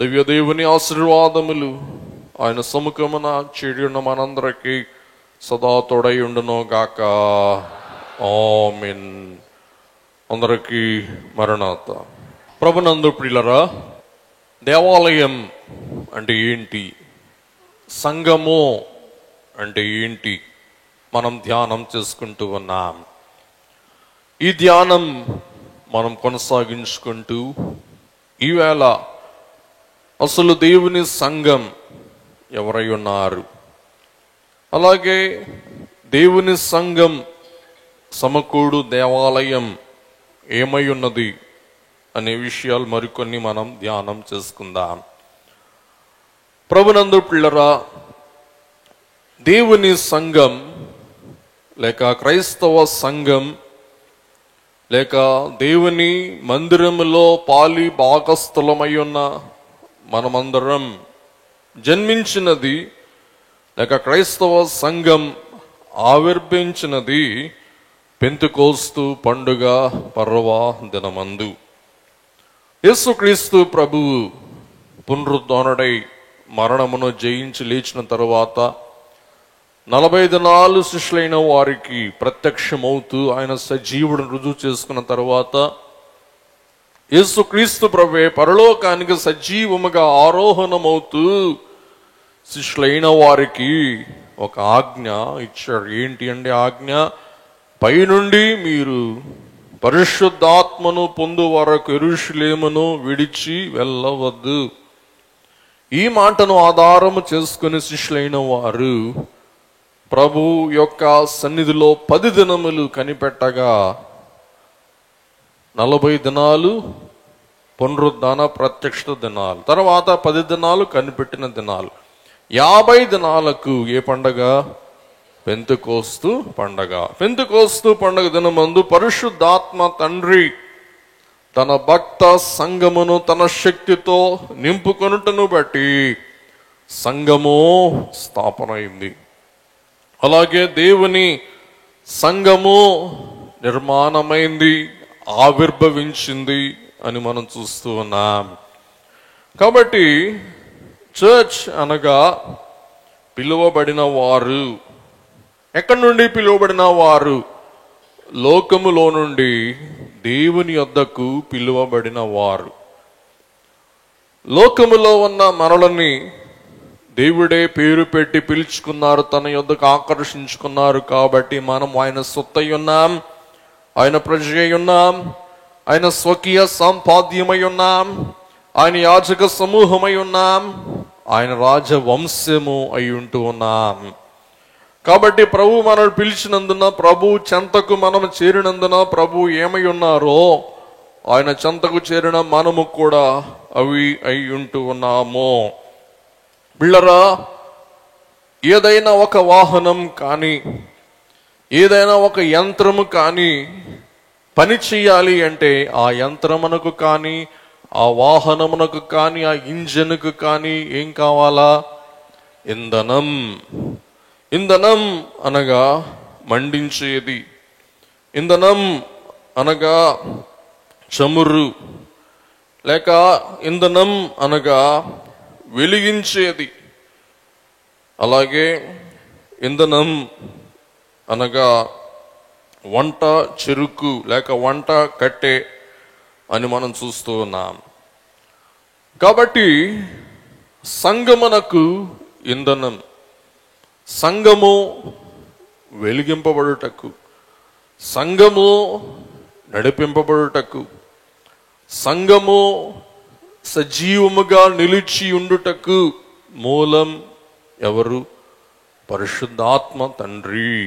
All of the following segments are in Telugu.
దివ్యదేవుని ఆశీర్వాదములు ఆయన సముఖమున చేరిన మనందరికీ సదా తోడై ఉండును గాక. ఆమేన్. అందరికీ మరణాత. ప్రభునందు ప్రియులారా, దేవాలయం అంటే ఏంటి, సంఘము అంటే ఏంటి మనం ధ్యానం చేసుకుంటూ ఉన్నాం. ఈ ధ్యానం మనం కొనసాగించుకుంటూ ఈవేళ అసలు దేవుని సంఘం ఎవరై ఉన్నారు, అలాగే దేవుని సంఘం సమకూడు దేవాలయం ఏమై ఉన్నది అనే విషయాలు మరికొన్ని మనం ధ్యానం చేసుకుందాం. ప్రభునందు పిల్లరా, దేవుని సంఘం లేక క్రైస్తవ సంఘం లేక దేవుని మందిరములో పాలి భాగస్థలమై ఉన్న మనమందరం జన్మించినది లేక క్రైస్తవ సంఘం ఆవిర్భించినది పెంతెకోస్తు పండుగ పర్వ దినమందు. యేసుక్రీస్తు ప్రభువు పునరుద్ధరణుడై మరణమును జయించి లేచిన తరువాత 40 దినాలు శిష్యులైన వారికి ప్రత్యక్షమవుతూ ఆయన సజీవుడు రుజువు చేసుకున్న తరువాత యేసుక్రీస్తు ప్రభువే పరలోకానికి సజీవముగా ఆరోహణమవుతూ శిష్యులైన వారికి ఒక ఆజ్ఞ ఇచ్చాడు. ఏంటి అంటే ఆజ్ఞ? పైనుండి మీరు పరిశుద్ధాత్మను పొందు వరకు యెరూషలేమును విడిచి వెళ్ళవద్దు. ఈ మాటను ఆధారము చేసుకుని శిష్యులైన వారు ప్రభు యొక్క సన్నిధిలో 10 దినములు కనిపెట్టగా 40 దినాలు పునరుద్ధాన ప్రత్యక్ష దినాలు, తర్వాత 10 దినాలు కనిపెట్టిన దినాలు, 50 దినాలకు ఏ పండగ? పెంతెకోస్తు పండగ. పెంతెకోస్తు పండగ దినమందు పరిశుద్ధాత్మ తండ్రి తన భక్త సంఘమును తన శక్తితో నింపుకొనుటను బట్టి సంఘము స్థాపన అయింది. అలాగే దేవుని సంఘము నిర్మాణమైంది, ఆవిర్భవించింది అని మనం చూస్తూ ఉన్నాం. కాబట్టి చర్చ్ అనగా పిలువబడిన వారు. ఎక్కడి నుండి పిలువబడిన వారు? లోకములో నుండి దేవుని యొద్దకు పిలువబడిన వారు. లోకములో ఉన్న మనలని దేవుడే పేరు పెట్టి పిలుచుకున్నారు, తన యొద్దకు ఆకర్షించుకున్నారు. కాబట్టి మనం ఆయన సొత్తై ఉన్నాం, ఆయన ప్రజై ఉన్నాం, ఆయన స్వకీయ సంపాద్యమై ఉన్నాం, ఆయన యాజక సమూహమై ఉన్నాం, ఆయన రాజవంశము అయి ఉంటూ ఉన్నాం. కాబట్టి ప్రభు మనల్ని పిలిచినందున, ప్రభు చెంతకు మనం చేరినందున ప్రభు ఏమై ఉన్నారో ఆయన చెంతకు చేరిన మనము కూడా అవి అయి ఉంటూ ఉన్నాము. బిళ్ళరా, ఏదైనా ఒక వాహనం కానీ ఏదైనా ఒక యంత్రము కానీ పని చేయాలి అంటే ఆ యంత్రమునకు కానీ ఆ వాహనమునకు కానీ ఆ ఇంజన్కు కానీ ఏం కావాలా? ఇంధనం. ఇంధనం అనగా మండించేది, ఇంధనం అనగా చమురు, లేక ఇంధనం అనగా వెలిగించేది. అలాగే ఇంధనం అనగా వంట చెరుకు లేక వంట కట్టె అని మనం చూస్తూ ఉన్నాం. కాబట్టి సంఘమునకు ఇంధనం, సంఘము వెలిగింపబడుటకు, సంఘము నడిపింపబడుటకు, సంఘము సజీవముగా నిలిచి ఉండుటకు మూలం ఎవరు? పరిశుద్ధాత్మ తండ్రి.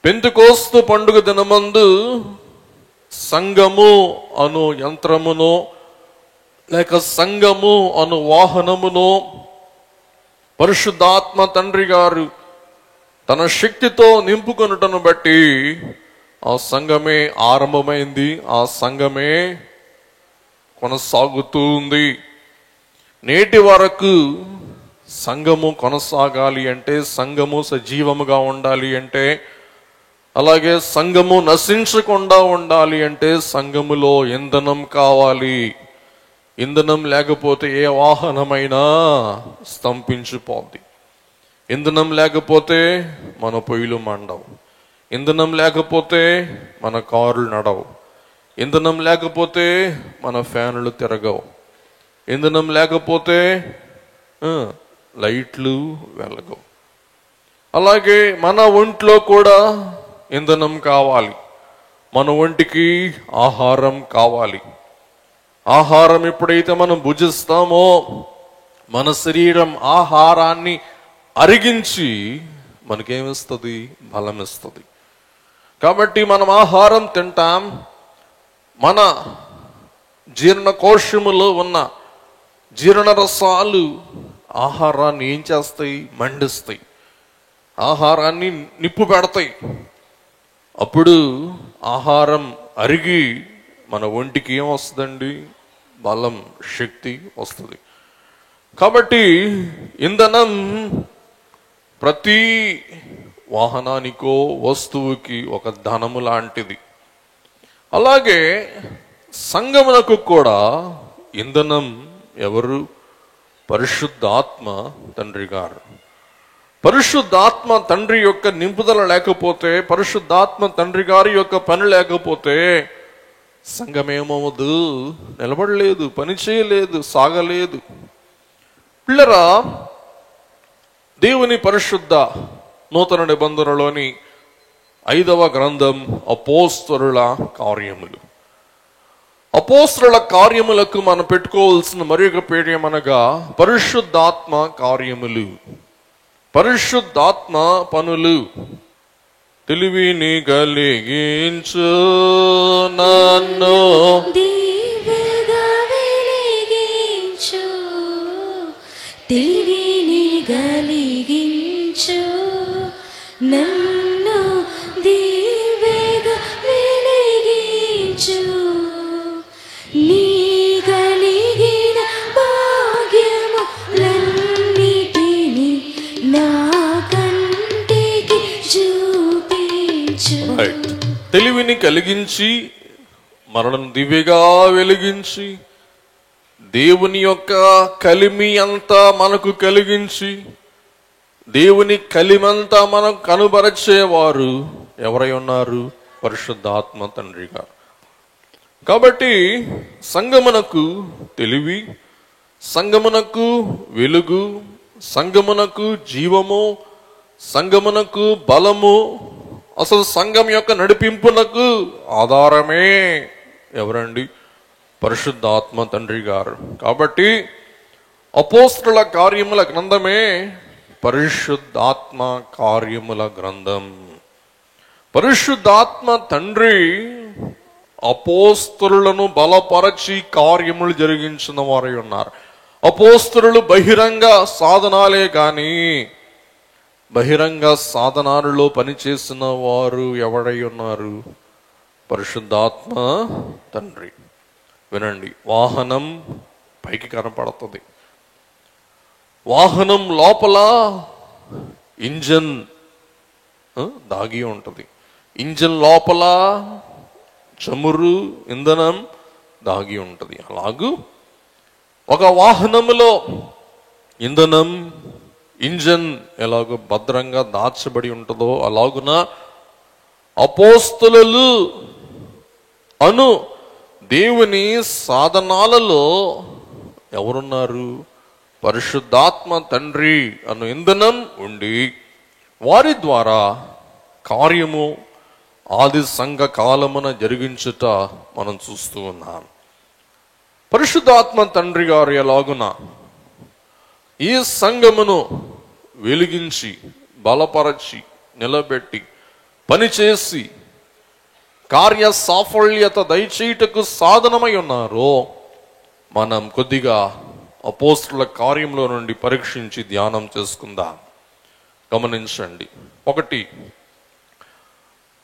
పెంతెకోస్తు పండుగ దినమందు సంఘము అను యంత్రమును లేక సంఘము అను వాహనమును పరిశుద్ధాత్మ తండ్రి గారు తన శక్తితో నింపుకొనుటను బట్టి ఆ సంఘమే ఆరంభమైంది, ఆ సంఘమే కొనసాగుతూ ఉంది. నేటి వరకు సంఘము కొనసాగాలి అంటే, సంఘము సజీవముగా ఉండాలి అంటే, అలాగే సంఘము నశించకుండా ఉండాలి అంటే సంఘములో ఇంధనం కావాలి. ఇంధనం లేకపోతే ఏ వాహనమైనా స్తంభించిపోద్ది. ఇంధనం లేకపోతే మన పొయ్యిలు మండవు. ఇంధనం లేకపోతే మన కారులు నడవు. ఇంధనం లేకపోతే మన ఫ్యాన్లు తిరగవు. ఇంధనం లేకపోతే లైట్లు వెలగవు. అలాగే మన ఒంట్లో కూడా ఇంధనం కావాలి. మన ఒంటికి ఆహారం కావాలి. ఆహారం ఎప్పుడైతే మనం భుజిస్తామో మన శరీరం ఆహారాన్ని అరిగించి మనకేమిస్తుంది? బలం ఇస్తుంది. కాబట్టి మనం ఆహారం తింటాం. మన జీర్ణకోశములో ఉన్న జీర్ణరసాలు ఆహారాన్ని ఏం చేస్తాయి? మండిస్తాయి. ఆహారాన్ని నిప్పు పెడతాయి. అప్పుడు ఆహారం అరిగి మన ఒంటికి ఏం వస్తుందండి? బలం, శక్తి వస్తుంది. కాబట్టి ఇంధనం ప్రతి వాహనానికో వస్తువుకి ఒక ధనము లాంటిది. అలాగే సంఘమునకు కూడా ఇంధనం ఎవరు? పరిశుద్ధాత్మ తండ్రి గారు. పరిశుద్ధాత్మ తండ్రి యొక్క నింపుదల లేకపోతే, పరిశుద్ధాత్మ తండ్రి గారి యొక్క పని లేకపోతే సంఘమేమవదు? నిలబడలేదు, పని చేయలేదు, సాగలేదు. పిల్లరా, దేవుని పరిశుద్ధ నూతన నిబంధనలోని 5వ గ్రంథం అపోస్తలుల కార్యములు. అపోస్తలుల కార్యములకు మనం పెట్టుకోవాల్సిన మరొక పేరు ఏమనగా పరిశుద్ధాత్మ కార్యములు, పరిశుద్ధాత్మ పనులు. తెలివిని కలిగించు నన్ను, తెలివిని కలిగించు నన్ను, దివ్యగా వెలిగించు. నీ కలిగిన భాగ్యములన్నిటిని నా కంటికి చూపించు. తెలివిని కలిగించి, మనలను దివ్యగా వెలిగించి, దేవుని యొక్క కలిమి అంతా మనకు కలిగించి, దేవుని కలిమంతా మనకు కనుబరచేవారు ఎవరై ఉన్నారు? పరిశుద్ధాత్మ తండ్రి గారు. కాబట్టి సంఘమునకు తెలివి, సంఘమునకు వెలుగు, సంఘమునకు జీవము, సంఘమునకు బలము, అసలు సంఘం యొక్క నడిపింపునకు ఆధారమే ఎవరండి? పరిశుద్ధాత్మ తండ్రి గారు. కాబట్టి అపోస్తలుల కార్యముల గ్రంథమే పరిశుద్ధాత్మ కార్యముల గ్రంథం. పరిశుద్ధాత్మ తండ్రి అపోస్తలులను బలపరచి కార్యములు జరిగించిన వారై ఉన్నారు. అపోస్తలులు బహిరంగ సాధనాలే కానీ బహిరంగ సాధనాలలో పనిచేసిన వారు ఎవరై ఉన్నారు? పరిశుద్ధాత్మ తండ్రి. వినండి, వాహనం పైకి కనపడుతుంది. వాహనం లోపల ఇంజన్ దాగి ఉంటుంది. ఇంజన్ లోపల చమురు, ఇంధనం దాగి ఉంటుంది. అలాగూ ఒక వాహనములో ఇంధనం, ఇంజన్ ఎలాగో భద్రంగా దాచబడి ఉంటుందో అలాగున అపోస్తలులు అను దేవుని సాధనాలలో ఎవరున్నారు? పరిశుద్ధాత్మ తండ్రి అను ఇంధనం ఉండి వారి ద్వారా కార్యము ఆది సంఘ కాలమున జరిగించుట మనం చూస్తూ ఉన్నాం. పరిశుద్ధాత్మ తండ్రి గారు ఎలాగున ఈ సంఘమును వెలిగించి, బలపరచి, నిలబెట్టి, పనిచేసి కార్య సాఫల్యత దయచేయుటకు సాధనమై ఉన్నారో మనం కొద్దిగా అపోస్తలుల కార్యంలో నుండి పరీక్షించి ధ్యానం చేసుకుందాం. గమనించండి. 1,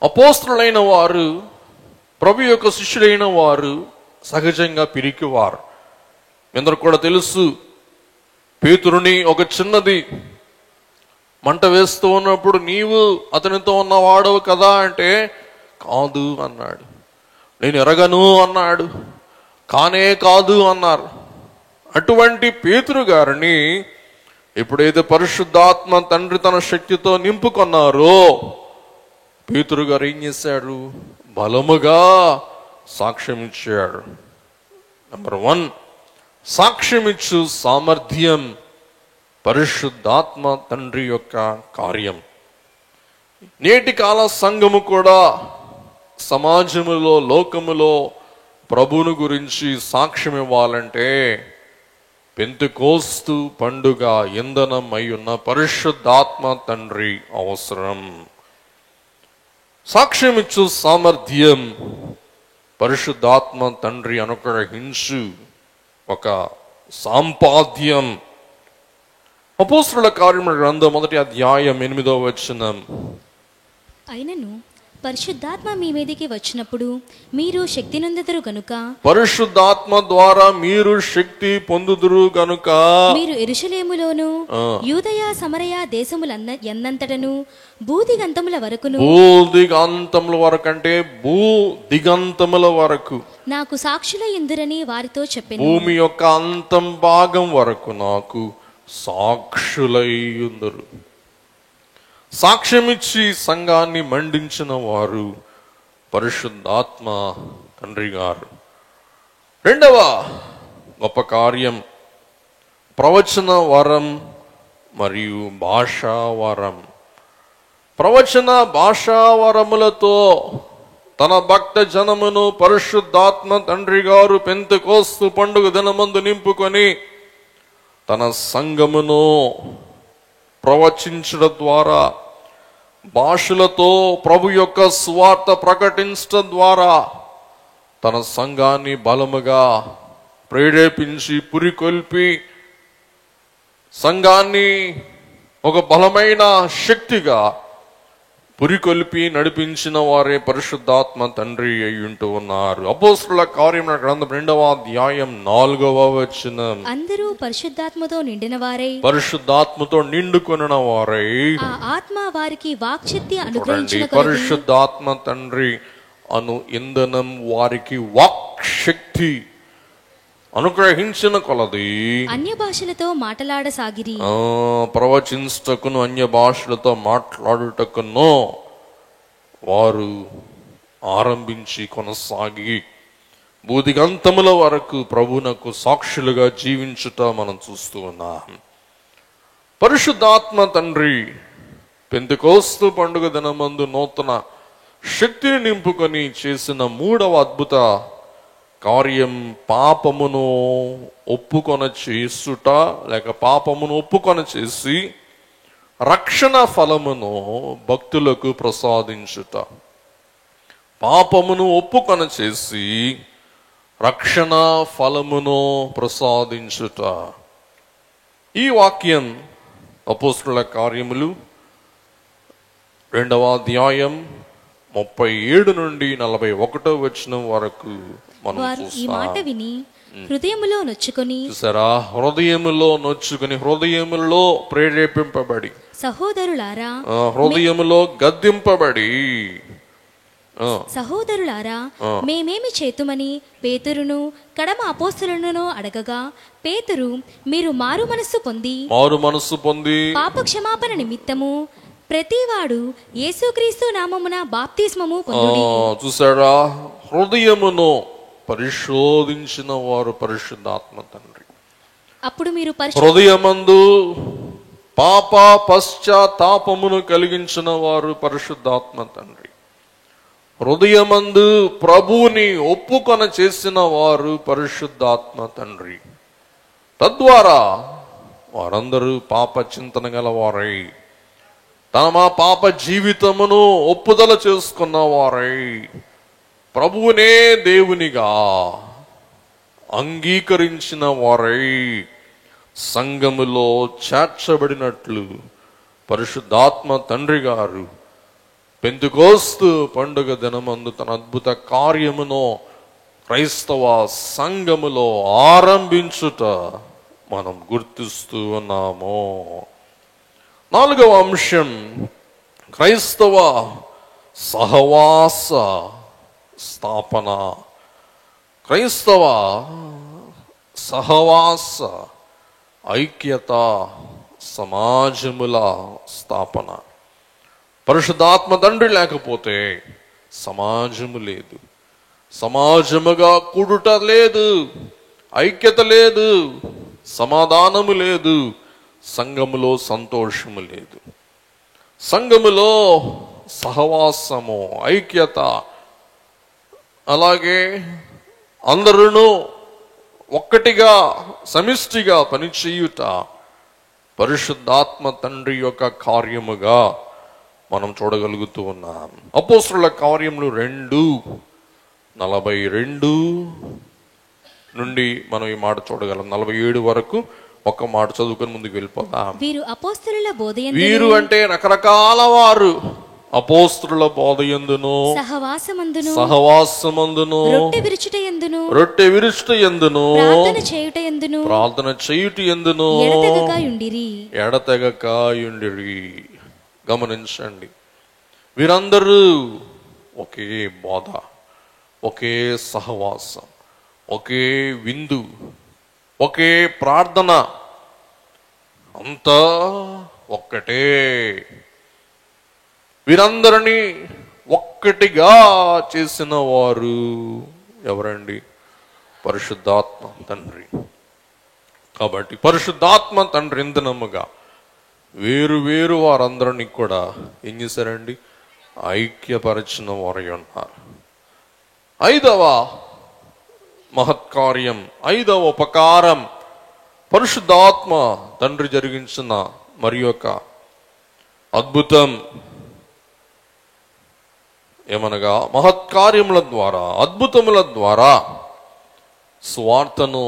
అపోస్తలులైన వారు, ప్రభు యొక్క శిష్యులైన వారు సహజంగా పిరికివారు. ఎందరూ కూడా తెలుసు. పేతురుని ఒక చిన్నది మంట వేస్తూ ఉన్నప్పుడు నీవు అతనితో ఉన్నవాడవు కదా అంటే కాదు అన్నాడు. నేను ఎరగను అన్నాడు. కానే కాదు అన్నారు. అటువంటి పేతురు గారిని ఎప్పుడైతే పరిశుద్ధాత్మ తండ్రి తన శక్తితో నింపుకున్నారో పేతురు గారు ఏం చేశాడు? బలముగా సాక్ష్యం ఇచ్చాడు. నంబర్ 1, సాక్ష్యమిచ్చు సామర్థ్యం పరిశుద్ధాత్మ తండ్రి యొక్క కార్యం. నేటి కాల సంఘము కూడా సమాజములో, లోకములో ప్రభువును గురించి సాక్ష్యం ఇవ్వాలంటే పెంతెకోస్తు పండుగ ఇంధనం అయి ఉన్న పరిశుద్ధాత్మ తండ్రి అవసరం. సాక్ష్యమిచ్చు సామర్థ్యం పరిశుద్ధాత్మ తండ్రి అనుగ్రహించు ఒక సాంపాద్యం. అపోస్తలుల కార్యముల గ్రంథం 1వ అధ్యాయం 8వ వచనం. అయినను పరిశుద్ధాత్మ మీ మీదికి వచ్చినప్పుడు మీరు శక్తి నొందెదరు గనుక, పరిశుద్ధాత్మ ద్వారా మీరు శక్తి పొందుదురు గనుక, మీరు యెరూషలేములోను యూదయ సమరయ దేశములంతటను భూదిగంతముల వరకును, భూదిగంతముల వరకు అంటే భూదిగంతముల వరకు నాకు సాక్షుల ఇందురని వారితో చెప్పెను. భూమి యొక్క అంతం భాగం వరకు నాకు సాక్షులయ్యుందరు. సాక్ష్యమిచ్చి సంఘాన్ని మండించిన వారు పరిశుద్ధాత్మ తండ్రి గారు. రెండవ గొప్ప కార్యం ప్రవచన వరం మరియు భాషా వరం. ప్రవచన భాషా వరములతో తన భక్త జనమును పరిశుద్ధాత్మ తండ్రి గారు పెంతెకోస్తు పండుగ దినమందు నింపుకొని తన సంఘమును ప్రవచించడం ద్వారా, భాషలతో ప్రభు యొక్క సువార్త ప్రకటించడం ద్వారా తన సంఘాన్ని బలముగా ప్రేరేపించి పురికొల్పి సంఘాన్ని ఒక బలమైన శక్తిగా పురికొల్పి నడిపించిన వారే పరిశుద్ధాత్మ తండ్రి అయ్యుంటూ ఉన్నారు. అపోస్తలుల కార్యముల గ్రంథం 2వ అధ్యాయం 4వ వచనం. అందరూ పరిశుద్ధాత్మతో నిండిన వారై, పరిశుద్ధాత్మతో నిండుకొనిన వారై, ఆ ఆత్మ వారికి వాక్శక్తి చూడండి, అనుగ్రహించిన పరిశుద్ధాత్మ తండ్రి అను ఇంధనం వారికి వాక్శక్తి అనుగ్రహించిన కొలది అన్య భాషలతో మాట్లాడసాగిరి. ప్రవచించుటకును అన్య భాషలతో మాట్లాడుటకును వారు ఆరంభించి కొనసాగి భూదిగంతముల వరకు ప్రభునకు సాక్షులుగా జీవించుట మనం చూస్తూ ఉన్నాం. పరిశుద్ధాత్మ తండ్రి పెంతెకోస్తు పండుగ దినమందు నూతన శక్తిని నింపుకొని చేసిన 3వ అద్భుత కార్యం పాపమును ఒప్పుకొన చేసుట, లేక పాపమును ఒప్పుకొన చేసి రక్షణ ఫలమును భక్తులకు ప్రసాదించుట. పాపమును ఒప్పుకొన చేసి రక్షణ ఫలమును ప్రసాదించుట. ఈ వాక్యం అపోస్తలుల కార్యములు 2వ అధ్యాయం 37 నుండి 41వ వచనం వరకు మనం ఈ మాట విని హృదయములో నొచ్చుకొని, చూసారా, హృదయములో నొచ్చుకొని, హృదయములో ప్రేరేపింపబడి, సహోదరులారా, హృదయములో గద్దింపబడి, సహోదరులారా మేమేమి చేతుమని పేతురును కడమ అపోస్తలులను అడగగా, పేతురు మీరు మారు మనస్సు పొంది పాప క్షమాపణ నిమిత్తము ప్రతివాడు యేసుక్రీస్తు నామమున బాప్తిస్మము పొందుడి. చూసారా, హృదయమును పరిశోధించిన వారు పరిశుద్ధాత్మ తండ్రి. అప్పుడు మీరు హృదయమందు పాప పశ్చాత్తాపమును కలిగించిన వారు పరిశుద్ధాత్మ తండ్రి. హృదయమందు ప్రభువుని ఒప్పుకొన చేసిన వారు పరిశుద్ధాత్మ తండ్రి. తద్వారా వారందరూ పాప చింతన గలవారై తమ పాప జీవితమును ఒప్పుదల చేసుకున్న వారై ప్రభువునే దేవునిగా అంగీకరించిన వారై సంఘములో చేర్చబడినట్లు పరిశుద్ధాత్మ తండ్రి గారు పెంతెకోస్తు పండుగ దినమందు తన అద్భుత కార్యమును క్రైస్తవ సంఘములో ఆరంభించుట మనం గుర్తిస్తూ ఉన్నాము. 4వ అంశం క్రైస్తవ సహవాస స్థాపన. క్రైస్తవ సహవాస ఐక్యత సమాజముల స్థాపన. పరిశుద్ధాత్మ తండ్రి లేకపోతే సమాజము లేదు, సమాజముగా కూడుట లేదు, ఐక్యత లేదు, సమాధానము లేదు, సంఘములో సంతోషము లేదు. సంఘములో సహవాసము, ఐక్యత, అలాగే అందరూ ఒక్కటిగా సమిష్టిగా పనిచేయుట పరిశుద్ధాత్మ తండ్రి యొక్క కార్యముగా మనం చూడగలుగుతూ ఉన్నాం. అపోస్తలుల కార్యములు 2:42 నుండి మనం ఈ మాట చూడగలం. 47 వరకు ఒక మాట చదువుకొని ముందుకు వెళ్ళిపోదాం. వీరు అపోస్తలుల బోధయందును, వీరు అంటే రకరకాల వారు, అపోస్తలుల బోధయందును, సహవాసమందును, రొట్టె విరుచుట యందును, ప్రార్థన చేయుట యందును ఎడతెగక యుండిరి. గమనించండి, వీరందరూ ఒకే బోధ, ఒకే సహవాసం, ఒకే విందు, ఒకే ప్రార్థన, అంతా ఒక్కటే. వీరందరినీ ఒక్కటిగా చేసిన వారు ఎవరండి? పరిశుద్ధాత్మ తండ్రి. కాబట్టి పరిశుద్ధాత్మ తండ్రి ఇంధనముగా వేరు వేరు వారందరినీ కూడా ఏం చేశారండి? ఐక్యపరిచిన వారై ఉన్నారు. 5వ మహత్కార్యం, 5వ ఉపకారం పరిశుద్ధాత్మ తండ్రి జరిగించిన మరి యొక్క అద్భుతం ఏమనగా, మహత్కార్యముల ద్వారా, అద్భుతముల ద్వారా స్వార్థను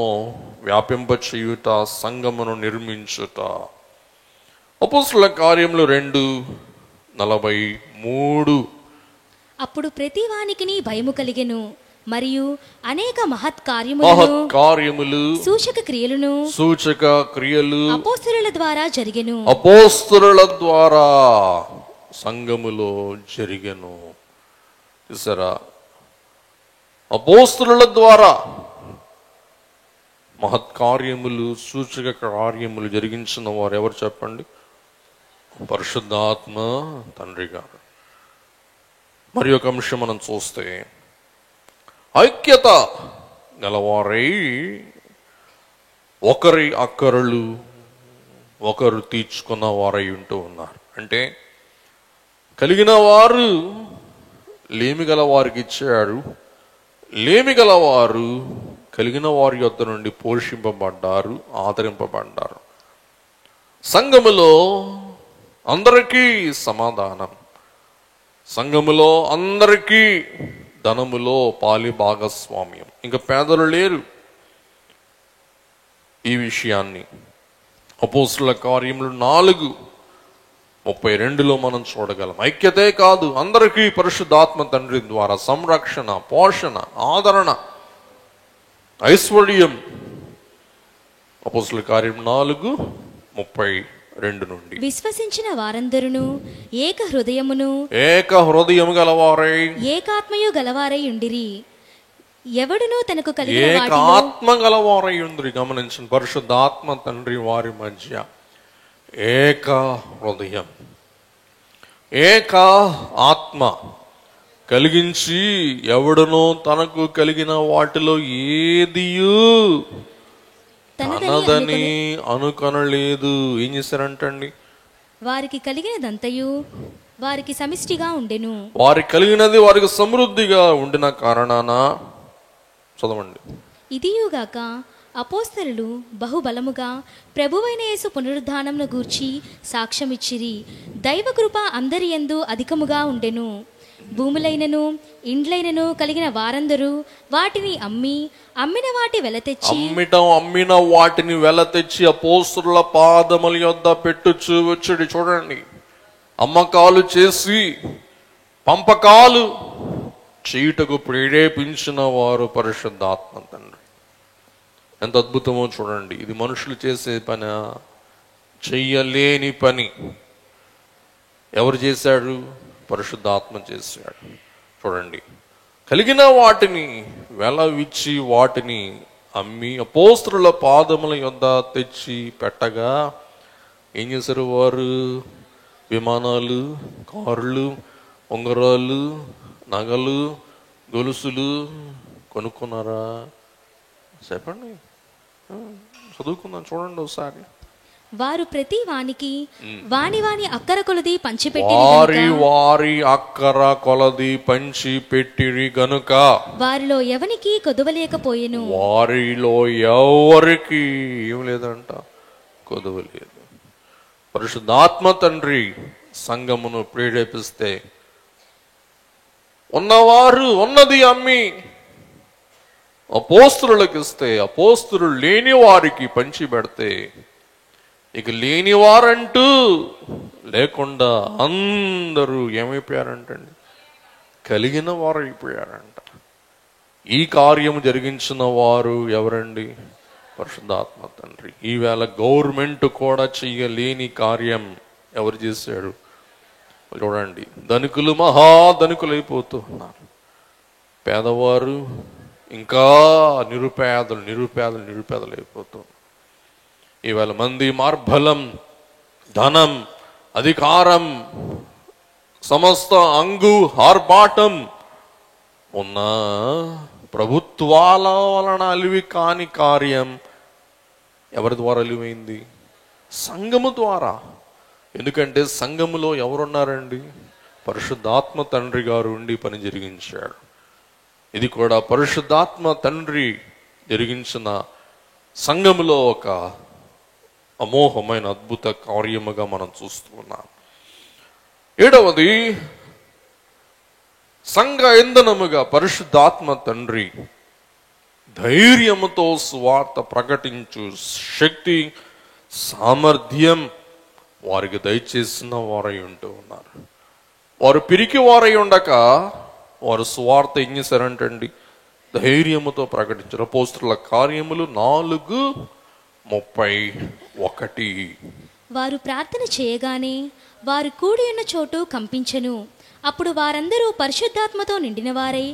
వ్యాపింపచేయుట, సంఘమును నిర్మించుట. అపోస్తలుల కార్యములు 2:43. అప్పుడు ప్రతి వానికిని భయము కలిగెను, మరియు అనేక మహత్కార్యములు సూచక క్రియలు అపోస్తలుల ద్వారా జరిగెను. అపోస్తలుల ద్వారా సంఘములో జరిగెను. చూసారా? అపోస్తలుల ద్వారా మహత్కార్యములు, సూచక కార్యములు జరిగించిన వారు ఎవరు చెప్పండి? పరిశుద్ధాత్మ తండ్రి గారు. మరి ఒక అంశం మనం చూస్తే, ఐక్యత గలవారై ఒకరి అక్కరలు ఒకరు తీర్చుకున్న వారై ఉంటూ ఉన్నారు. అంటే కలిగిన వారు లేమి గల వారికి ఇచ్చారు, లేమి గలవారు కలిగిన వారి యొద్ద నుండి పోషింపబడ్డారు, ఆదరింపబడ్డారు. సంఘములో అందరికీ సమాధానం, సంఘములో అందరికీ ధనములో పాలి భాగస్వామ్యం. ఇంకా పేదలు లేరు. ఈ విషయాన్ని అపోస్తలుల కార్యములు 4:32 మనం చూడగలం. ఐక్యతే కాదు, అందరికీ పరిశుద్ధాత్మ తండ్రి ద్వారా సంరక్షణ, పోషణ, ఆదరణ, ఐశ్వర్యం. అపోస్తలుల కార్యం 4:32 నుండి. విశ్వసించిన వారందరూ ఏక హృదయము గలవారై, ఏకాత్మయు గలవారై ఉండిరి. ఎవడునూ తనకు కలిగిన ఏకాత్మ గలవారై ఉండిరి. గమనించండి, పరిశుద్ధాత్మ తండ్రి వారి మధ్య ఏక హృదయం, ఏక ఆత్మ కలిగించి ఎవడునో తనకు కలిగిన వాటిలో ఏదియు తనదని అనుకొనలేదు. ఏం చేశారంటండి? వారికి కలిగినదంతయు వారికి సమిష్టిగా ఉండెను. వారికి కలిగినది వారికి సమృద్ధిగా ఉండిన కారణాన, చదవండి, ఇదియుగాక అపోస్తలులు బహుబలముగా ప్రభువైన యేసు పునరుద్ధానమును గూర్చి సాక్ష్యమిచ్చిరి. దైవకృప అందరి యందు అధికముగా ఉండెను. భూములైనను ఇండ్లైనను కలిగిన వారందరూ వాటిని అమ్మిన వాటిని వెల తెచ్చి అపోస్తలుల పాదముల యొద్ద పెట్టుచు వచ్చి, చూడండి, అమ్మకాలు చేసి పంపకాలు చేయుటకు ప్రేరేపించిన వారు పరిశుద్ధాత్మ తండ్రి. ఎంత అద్భుతమో చూడండి. ఇది మనుషులు చేసే పని, చెయ్యలేని పని. ఎవరు చేశాడు? పరిశుద్ధాత్మ చేశాడు. చూడండి, కలిగిన వాటిని వెలవిచ్చి వాటిని అమ్మి అపోస్తలుల పాదముల యొద్ద తెచ్చి పెట్టగా ఏం చేశారు వారు? విమానాలు, కార్లు, ఉంగరాలు, నగలు, గొలుసులు కొనుక్కున్నారా? చెప్పండి, చదువుకుందాం, చూడండి ఒకసారి. వారు ప్రతి వానికి వాని అక్కర కొలది వారి అక్కర కొలది పంచి పెట్టిరి గనుక వారిలో ఎవనికి కొదవలేకపోయెను. వారిలో ఎవరికి ఏం లేదంట, కొదవలేదు. పరిశుద్ధాత్మ తండ్రి సంఘమును ప్రేరేపిస్తే ఉన్నది అమ్మి అపోస్తలులకు ఇస్తే, అపోస్తలులు లేని వారికి పంచి పెడితే, ఇక లేని వారంటూ లేకుండా అందరూ ఏమైపోయారంటండి? కలిగిన వారు అయిపోయారంట. ఈ కార్యము జరిగించిన వారు ఎవరండి? పరిశుద్ధాత్మ తండ్రి. ఈవేళ గవర్నమెంట్ కూడా చెయ్యలేని కార్యం ఎవరు చేశాడు? చూడండి, ధనికులు మహాధనికులైపోతూ ఉన్నారు, పేదవారు ఇంకా నిరుపేదలైపోతున్నారు. ఈవేళ మంది మార్బలం, ధనం, అధికారం, సమస్త ఆర్భాటం ఉన్న ప్రభుత్వాల వలన అలివి కాని కార్యం ఎవరి ద్వారా అలివైంది? సంఘము ద్వారా. ఎందుకంటే సంఘములో ఎవరున్నారండి? పరిశుద్ధాత్మ తండ్రి గారు ఉండి పని జరిగించాడు. ఇది కూడా పరిశుద్ధాత్మ తండ్రి జరిగించిన సంఘములో ఒక అమోఘమైన అద్భుత కార్యముగా మనం చూస్తూ ఉన్నాం. 7వది, సంఘ ఇంధనముగా పరిశుద్ధాత్మ తండ్రి ధైర్యముతో సువార్త ప్రకటించు శక్తి, సామర్థ్యం వారికి దయచేసిన వారై ఉంటూ ఉన్నారు. వారు పిరికి వారై ఉండక వారు సువార్త ఏం చేశారంటండి? ధైర్యముతో ప్రకటించారు. అపోస్తలుల కార్యములు 4:31. వారు ప్రార్థన చేయగానే వారు కూడి ఉన్న చోటు కంపించెను. అప్పుడు వారందరూ పరిశుద్ధాత్మతో నిండిన వారై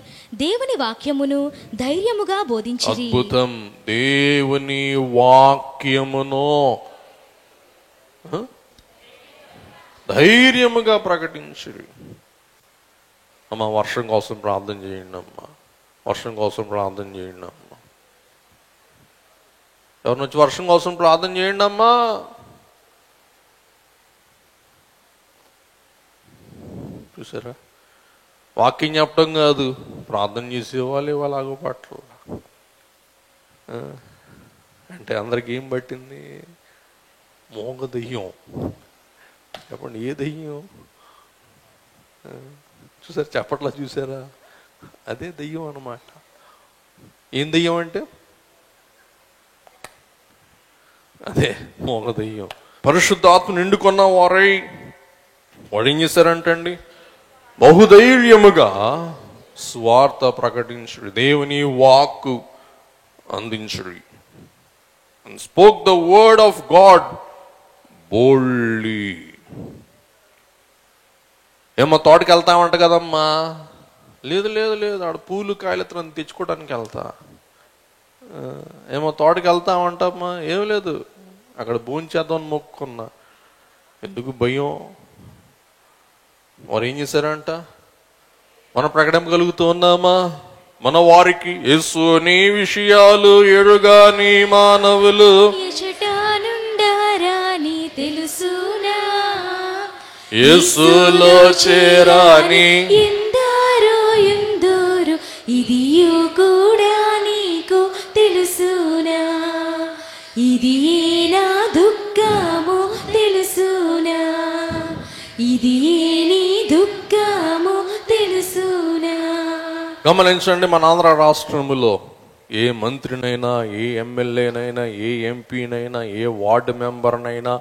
దేవుని వాక్యమును ధైర్యముగా బోధించిరి. అద్భుతం. దేవుని వాక్యమును ధైర్యముగా ప్రకటించిరి. అమ్మా, వర్షం కోసం ప్రార్థన చేయండి అమ్మా, వర్షం కోసం ప్రార్థన చేయండి అమ్మా. ఎవరిని వచ్చి వర్షం కోసం ప్రార్థన చేయండి అమ్మా. చూసారా, వాక్యం చెప్పడం కాదు, ప్రార్థన చేసేవాళ్ళు ఇవాళ ఆగుపట్ల. అంటే అందరికి ఏం పట్టింది? మోగ దెయ్యం. చెప్పండి, ఏ దెయ్యం? చూసారా, చెప్పట్లా చూసారా? అదే దెయ్యం అన్నమాట. ఏం దెయ్యం అంటే అదే మోగ దెయ్యం. పరిశుద్ధాత్మ నిండుకున్న వారై వాడు ఏం చేశారంటండి? బహుధైర్యముగా స్వార్థ ప్రకటించుడు, దేవుని వాక్కు అందించుడు. And spoke the word of God boldly. ఏమో తోటకి వెళ్తామంట కదమ్మా? లేదు లేదు లేదు, ఆడ పూలు కాయలు తెచ్చుకోవడానికి వెళ్తా. ఏమో తోటకి వెళ్తామంటమ్మా? ఏం లేదు, అక్కడ భోంచేద్దామని మొక్కుకున్నా. ఎందుకు భయం? వారు ఏం చేశారంట? మనం ప్రకటింపగలుగుతూ ఉన్నామా? మన వారికి యేసుని విషయాలు ఎరుగాని మానవులు తెలుసునా, యేసులో చేరాని ఎందరో ఎందరో ఇది కూడా నీకు తెలుసునా, ఇది నా దుఃఖము తెలుసునా, ఇది నీ దుఃఖము తెలుసునా. గమనించండి, మన ఆంధ్ర రాష్ట్రములో ఏ మంత్రినైనా, ఏ ఎమ్మెల్యేనైనా, ఏ ఎంపీనైనా, ఏ వార్డు మెంబర్నైనా,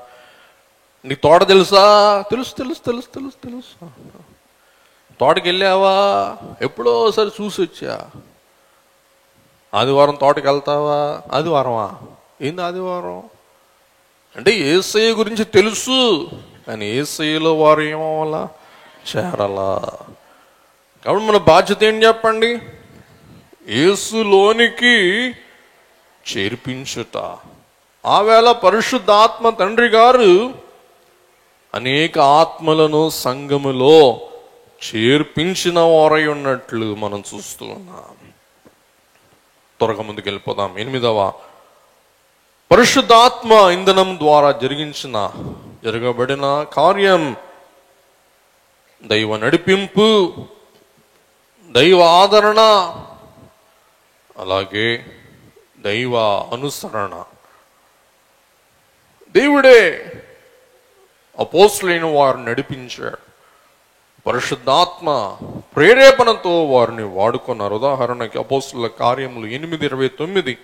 నీ తోట తెలుసా? తెలుసు తెలుసు తెలుసు తెలుసు తెలుసు. తోటకి వెళ్ళావా? ఎప్పుడో సరే చూసి వచ్చా. ఆదివారం తోటకి వెళ్తావా? ఆదివారమా? ఏంది ఆదివారం అంటే? యేసయ్య గురించి తెలుసు, కానీ యేసయ్యలో వారు ఏమవ్వాలా? చేరాలా. కాబట్టి మన బాధ్యత ఏం చెప్పండి? యేసులోనికి చేర్పించుట. ఆవేళ పరిశుద్ధాత్మ తండ్రి గారు అనేక ఆత్మలను సంఘములో చేర్పించిన వారై ఉన్నట్లు మనం చూస్తూ ఉన్నాం. త్వరగా ముందుకు వెళ్ళిపోదాం. 8వ పరిశుద్ధాత్మ ఇంధనం ద్వారా జరగబడిన కార్యం దైవ నడిపింపు, దైవ ఆదరణ, అలాగే దైవ అనుసరణ. దేవుడే అపోస్తులైన వారిని నడిపించాడు. పరిశుద్ధాత్మ ప్రేరేపణతో వారిని వాడుకున్నారు. ఉదాహరణకి అపోస్తుల కార్యములు 8:29.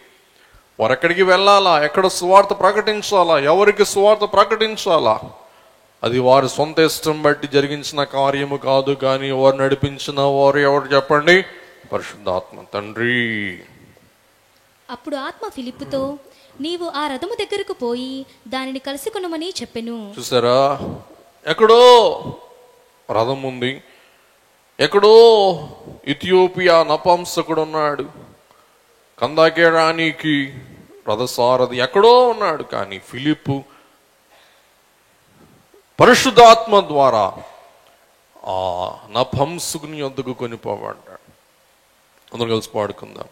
వారు ఎక్కడికి వెళ్ళాలా, ఎక్కడ సువార్త ప్రకటించాలా, ఎవరికి సువార్త ప్రకటించాలా, అది వారి సొంత ఇష్టం బట్టి జరిగించిన కార్యము కాదు. కానీ వారు నడిపించిన వారు ఎవరు చెప్పండి? పరిశుద్ధాత్మ తండ్రి. అప్పుడు ఆత్మ ఫిలిప్పుతో, నీవు ఆ రథము దగ్గరకు పోయి దానిని కలుసుకొనమని చెప్పెను. చూసారా, ఎక్కడో రథం ఉంది, ఎక్కడో ఇథియోపియా నపుంసకుడు ఉన్నాడు, కందాకే రాణికి రథసారథి ఎక్కడో ఉన్నాడు. కానీ ఫిలిప్పు పరిశుద్ధాత్మ ద్వారా ఆ నపుంసకుని యొద్దకు కొనిపోబడ్డాడు. అందరూ కలిసి పాడుకుందాం.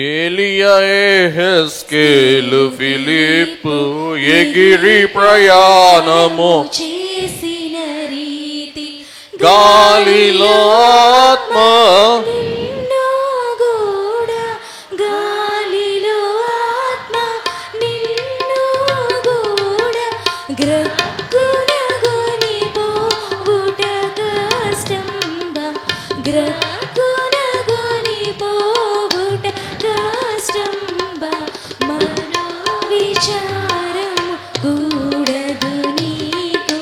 ఏలియా, యెహెజ్కేలు, ఫిలిప్పు ఎగిరి ప్రయాణము చేసిన రీతి గాలిలో ఆత్మ గాలిలో ఆత్మ నిన్ను గూడ గ్రక్కున గొనిపోవుట కష్టంబా, గ్రక్కున గొనిపోవుట కష్టంబా, మనో విచారము కూడదు నీకు,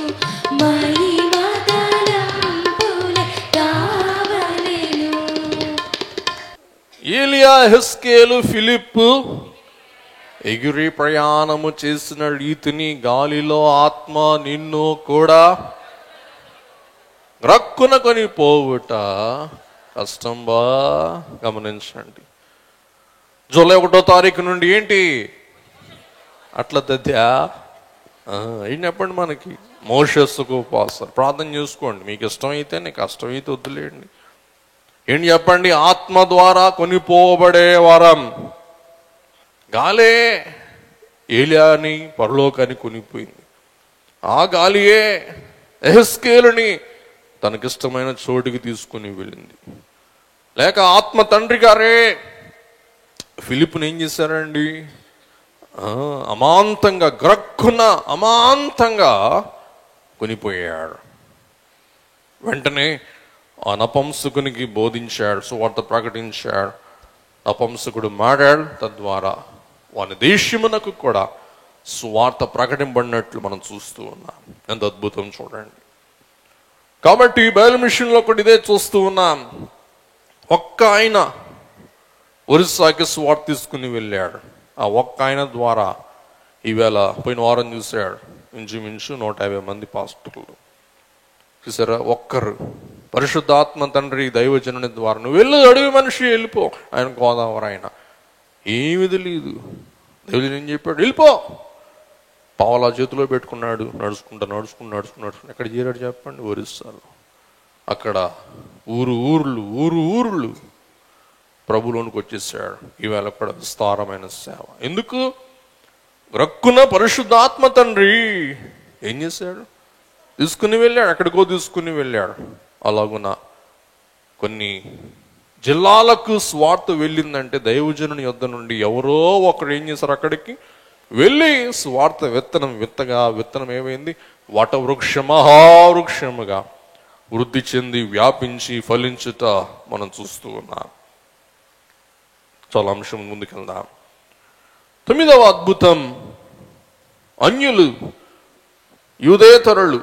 మహిమ తలంపుల కావలెను. ఏలియా, యెహెజ్కేలు, ఫిలిప్పు ఎగిరి ప్రయాణము చేసిన రీతిని గాలిలో ఆత్మ నిన్ను కూడా రక్కున కొనిపోవుట కష్టంబా. గమనించండి. జూలై 1వ తారీఖు నుండి ఏంటి అట్లా దద్యా ఏం చెప్పండి మనకి? మోషస్సుకు ఉపవాసం ప్రార్థన చేసుకోండి. మీకు ఇష్టమైతే, నీకు కష్టమైతే వద్దులేండి. ఏంటి చెప్పండి? ఆత్మ ద్వారా కొనిపోబడే వరం. గాలే ఏలియాని పరలోకాన్ని కొనిపోయింది. ఆ గాలియే యెహెజ్కేలుని తనకిష్టమైన చోటికి తీసుకుని వెళ్ళింది. లేక ఆత్మ తండ్రి గారే ఫిలిప్పుని ఏం చేశారండి? అమాంతంగా గ్రక్కున అమాంతంగా కొనిపోయాడు. వెంటనే ఆ నపుంసకునికి బోధించాడు, సువార్త ప్రకటించాడు. నపుంసకుడు మారాడు. తద్వారా వాని దేశమునకు కూడా సువార్త ప్రకటింపబడినట్లు మనం చూస్తూ ఉన్నాం. ఎంత అద్భుతం చూడండి. కాబట్టి బైబిల్ మిషన్లో కూడా ఇదే చూస్తూ ఉన్నాం. ఒక్క ఆయన ఒరిస్సాకి సువార్త తీసుకుని వెళ్ళాడు. ఆ ఒక్క ఆయన ద్వారా ఈవేళ పోయిన వారం చూశాడు ఇంచుమించు 150 మంది పాస్టర్లు. చూసారా, ఒక్కరు పరిశుద్ధాత్మ తండ్రి దైవజనుని ద్వారా నువ్వు వెళ్ళు, అడవి మనిషి వెళ్ళిపో. ఆయన గోదావరి ఆయన ఏమీ తెలియదు. దేవుడు ఏం చెప్పాడు? వెళ్ళిపో. పావలా చేతిలో పెట్టుకున్నాడు. నడుచుకుంటూ ఎక్కడ చేరాడు చెప్పండి? ఒరిస్సాలో. అక్కడ ఊర్లు ప్రభులోనికి వచ్చేసాడు. ఈవేళ కూడా విస్తారమైన సేవ. ఎందుకు? రక్కున పరిశుద్ధాత్మ తండ్రి ఏం చేశాడు? తీసుకుని వెళ్ళాడు. ఎక్కడికో తీసుకుని వెళ్ళాడు. అలాగున కొన్ని జిల్లాలకు స్వార్థ వెళ్ళిందంటే దైవజనుని యొద్ద నుండి ఎవరో ఒకరు ఏం చేశారు? అక్కడికి వెళ్ళి స్వార్థ విత్తనం ఏమైంది? వటవృక్ష మహావృక్షముగా వృద్ధి చెంది వ్యాపించి ఫలించుట మనం చూస్తూ ఉన్నాం. చాలా అంశం ముందుకెళ్దాం. 9వ అద్భుతం, అన్యులు, యూదేతరులు,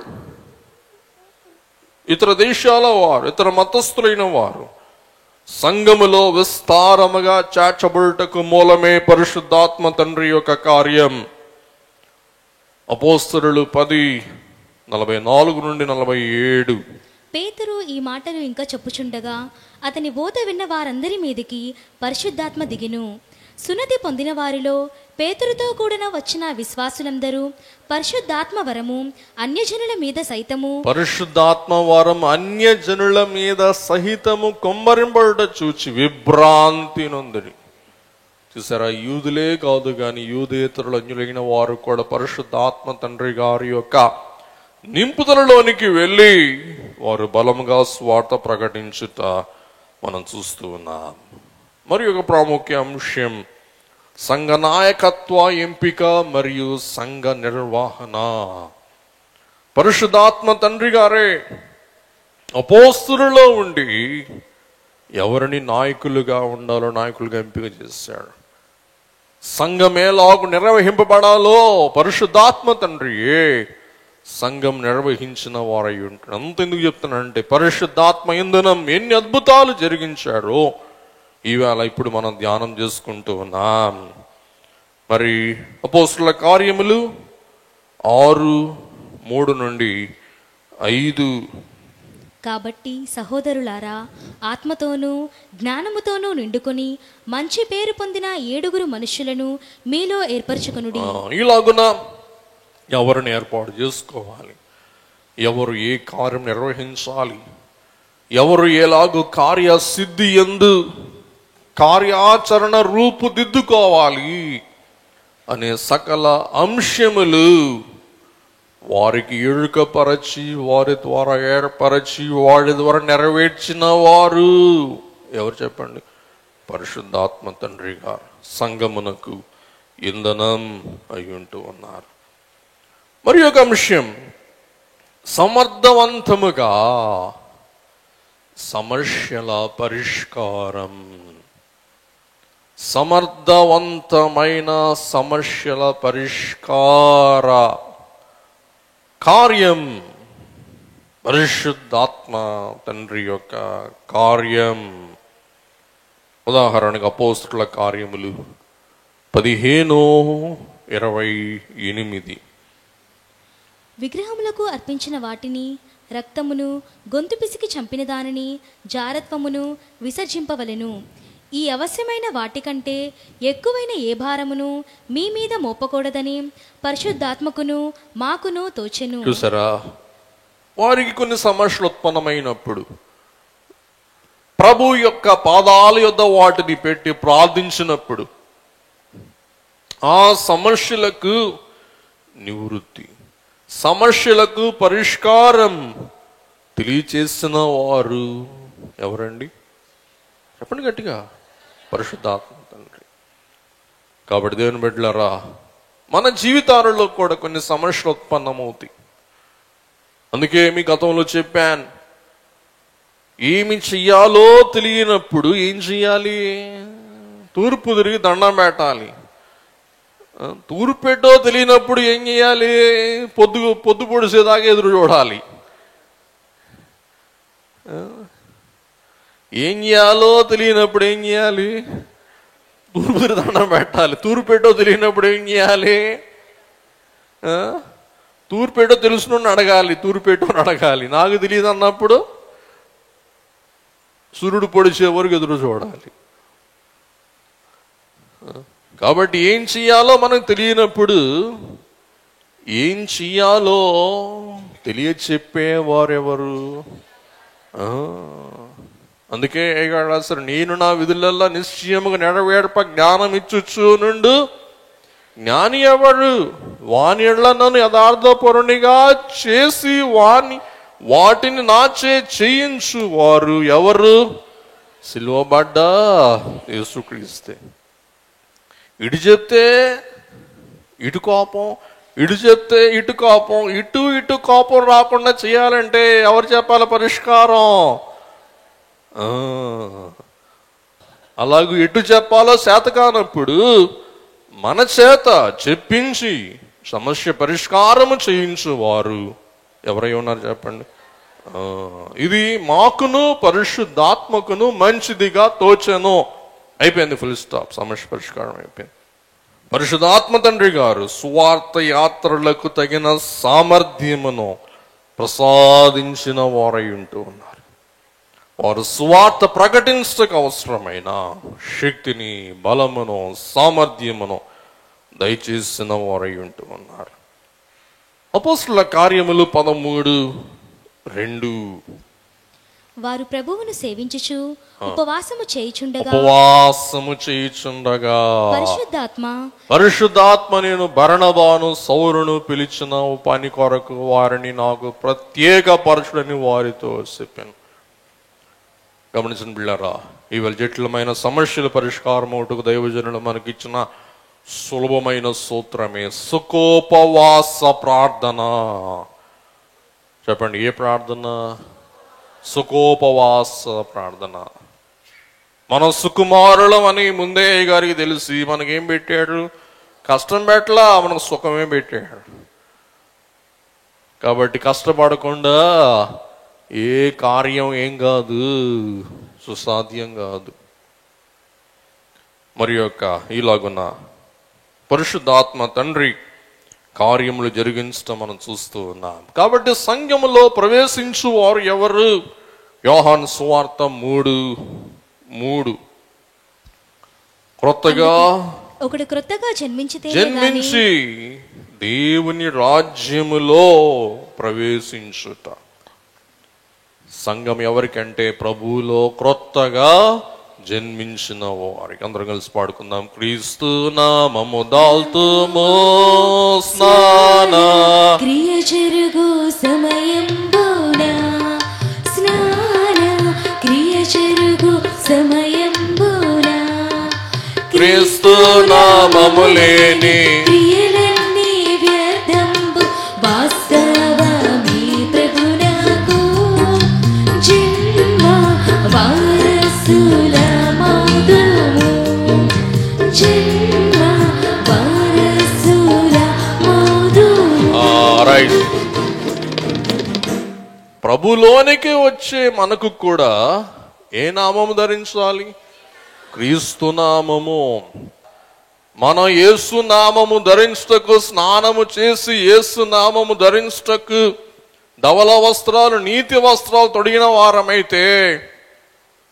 ఇతర దేశాల వారు, ఇతర మతస్థులైన వారు సంఘములో విస్తారముగా చేర్చబడుటకు మూలమే పరిశుద్ధాత్మ తండ్రి యొక్క కార్యం. అపోస్తలులు 10:44 నుండి 47. పేతురు ఈ మాటలు ఇంకా చెప్పుచుండగా అతని బోధ విన్న వారందరి మీదికి పరిశుద్ధాత్మ దిగెను. సున్నతి పొందిన వారిలో పేతురుతో కూడిన వచ్చిన విశ్వాసులందరూ పరిశుద్ధాత్మ వరము అన్యజనుల మీద సైతము పరిశుద్ధాత్మ వరం అన్యజనుల మీద సహితము కొమ్మరింపడుట చూచి విభ్రాంతి నొందిరి. చూసారా, యూదులే కాదు కానీ యూదేతరులు అన్యులైన వారు కూడా పరిశుద్ధాత్మ తండ్రి గారి యొక్క నింపుదలలోనికి వెళ్ళి వారు బలముగా స్వార్థ ప్రకటించుట మనం చూస్తూ ఉన్నాం. మరి ఒక ప్రాముఖ్య అంశం సంఘ నాయకత్వ ఎంపిక మరియు సంఘ నిర్వహణ. పరిశుద్ధాత్మ తండ్రి గారే అపోస్తలులో ఉండి ఎవరిని నాయకులుగా ఉండాలో నాయకులుగా ఎంపిక చేశాడు. సంఘం ఎలాగూ నిర్వహింపబడాలో పరిశుద్ధాత్మ తండ్రియే సంఘం నిర్వహించిన వారై ఉంటాడు. అంతెందుకు చెప్తున్నానంటే పరిశుద్ధాత్మ ఇంధనం ఎన్ని అద్భుతాలు జరిగించారో ఈవేళ ఇప్పుడు మనం ధ్యానం చేసుకుంటూ ఉన్నాం. మరి అపోస్తలుల కార్యములు 6:3 నుండి 5. కాబట్టి సహోదరులారా, ఆత్మతోనూ జ్ఞానముతోనూ నిండుకొని మంచి పేరు పొందిన 7 మనుషులను మీలో ఏర్పరచుకొనుడి. ఇలాగున ఎవరిని ఏర్పాటు చేసుకోవాలి, ఎవరు ఏ కార్యం నిర్వహించాలి, ఎవరు ఎలాగో కార్యసిద్ధి యందు కార్యాచరణ రూపుదిద్దుకోవాలి అనే సకల అంశములు వారికి ఎరుకపరచి వారి ద్వారా ఏర్పరచి వారి ద్వారా నెరవేర్చిన వారు ఎవరు చెప్పండి? పరిశుద్ధాత్మ తండ్రి గారు సంఘమునకు ఇంధనం అయి ఉంటూ ఉన్నారు. మరి ఒక అంశం సమర్థవంతముగా సమస్యల పరిష్కారం. సమర్థవంతమైన సమస్యల పరిష్కార కార్యం పరిశుద్ధాత్మ తండ్రి యొక్క కార్యం. ఉదాహరణకు అపోస్తలుల కార్యములు 15:28. విగ్రహములకు అర్పించిన వాటిని రక్తమును గొంతు పిసికి చంపిన దానిని జారత్వమును విసర్జింపవలెను. ఈ అవశ్యమైన వాటికంటే ఎక్కువైన ఏ భారమును మీ మీద మోపకూడదని పరిశుద్ధాత్మకును మాకును తోచెను. చూసారా, వారికి కొన్ని సమస్యలు ఉత్పన్నమైనప్పుడు ప్రభు యొక్క పాదాల యొద్ద వాటిని పెట్టి ప్రార్థించినప్పుడు ఆ సమస్యలకు నివృత్తి, సమస్యలకు పరిష్కారం తెలియచేసిన వారు ఎవరండి? చెప్పండి గట్టిగా, పరిశుద్ధాత్మ తండ్రి. కాబట్టి దేవుని బిడ్డలారా, మన జీవితాలలో కూడా కొన్ని సమస్యలు ఉత్పన్నమవుతాయి. అందుకే మీ గతంలో చెప్పాను, ఏమి చెయ్యాలో తెలియనప్పుడు ఏం చెయ్యాలి? తూర్పు తిరిగి దండం పెట్టాలి. తూర్పెట్టో తెలియనప్పుడు ఏం చేయాలి? పొద్దు పొడిసేదాకా ఎదురు చూడాలి. ఏం చేయాలో తెలియనప్పుడు ఏం చేయాలి? తూర్పు తిరిగి దండం పెట్టాలి. తూర్పెట్టో తెలియనప్పుడు ఏం చేయాలి? తూర్పేటో తెలుసును అడగాలి, తూర్పేటో అడగాలి. నాకు తెలియదు అన్నప్పుడు సూర్యుడు పొడిచే వరకు ఎదురు చూడాలి. కాబట్టి ఏం చెయ్యాలో మనకు తెలియనప్పుడు ఏం చెయ్యాలో తెలియచెప్పేవారెవరు? అందుకే రాశారు, నేను నా విధులల్లో నిశ్చయముగా నెరవేర్ప జ్ఞానం ఇచ్చుచు నుండు జ్ఞాని ఎవరు? వాని ఎడ్ల నన్ను యథార్థపరునిగా చేసి వాటిని నాచే చేయించు వారు ఎవరు? సిలువబడ్డ యేసుక్రీస్తే. ఇటు చెప్తే ఇటు కోపం, ఇటు చెప్తే ఇటు కోపం, ఇటు కోపం రాకుండా చేయాలంటే ఎవరు చెప్పాలి పరిష్కారం? అలాగూ ఎటు చెప్పాలో చేత కానప్పుడు మన చేత చెప్పించి సమస్య పరిష్కారము చేయించు వారు ఎవరై ఉన్నారు చెప్పండి. ఇది మాకును పరిశుద్ధాత్మకును మంచిదిగా తోచెను. అయిపోయింది, ఫుల్ స్టాప్. సమస్య పరిష్కారం అయిపోయింది. పరిశుద్ధాత్మ తండ్రి గారు సువార్త యాత్రలకు తగిన సామర్థ్యమును ప్రసాదించిన వారై ఉంటూ ఉన్నారు. వారు సువార్త ప్రకటించడానికి అవసరమైన శక్తిని, బలమును, సామర్థ్యమును దయచేసిన వారై ఉంటూ ఉన్నారు. అపోస్తలుల కార్యములు 13:2 వారు ప్రభువును సేవించుచు ఉపవాసము చేయుచుండగా పరిశుద్ధాత్మ నేను బర్నబాను సౌలును పిలిచిన పని కొరకు వారిని నాకు ప్రత్యేక పరచుడని వారితో చెప్పాను. గమనించిన బిళ్ళారా, ఇవాళ జటిలమైన సమస్యల పరిష్కారం ఒకటి దైవజనులు మనకిచ్చిన సులభమైన సూత్రమే సుఖోపవాస ప్రార్థన. చెప్పండి, ఏ ప్రార్థన? సుఖోపవాస ప్రార్థన. మనం సుకుమారులం అని ముందే గారికి తెలిసి మనకేం పెట్టాడు? కష్టం పెట్టలా, మనకు సుఖమే పెట్టాడు. కాబట్టి కష్టపడకుండా ఏ కార్యం ఏం కాదు, సుసాధ్యం కాదు. మరి యొక్క ఇలాగున్న పరిశుద్ధాత్మ తండ్రి కార్యములు జరిగించడం మనం చూస్తూ ఉన్నాం. కాబట్టి సంఘములో ప్రవేశించు వారు ఎవరు? యోహాను సువార్త 3:3 ఒకడు క్రొత్తగా జన్మించి దేవుని రాజ్యములో ప్రవేశించుట. సంఘం ఎవరికంటే ప్రభువులో క్రొత్తగా జన్మించిన వారికి. అందరం కలిసి పాడుకుందాం. క్రీస్తు నామము దాల్తుమో స్నాన క్రియ జరుగు సమయంబున స్నాన క్రియ జరుగు సమయంబున క్రీస్తు నామము లేని క్రియలన్నీ వ్యర్థంబు వాస్తవమే ప్రభునకు జన్మ వారసుల ప్రభులోనికి వచ్చే మనకు కూడా ఏ నామము ధరించాలి? క్రీస్తు నామము. మనం యేసు నామము ధరించుటకు స్నానము చేసి యేసు నామము ధరించుటకు ధవల వస్త్రాలు, నీతి వస్త్రాలు తొడిగిన వారమైతే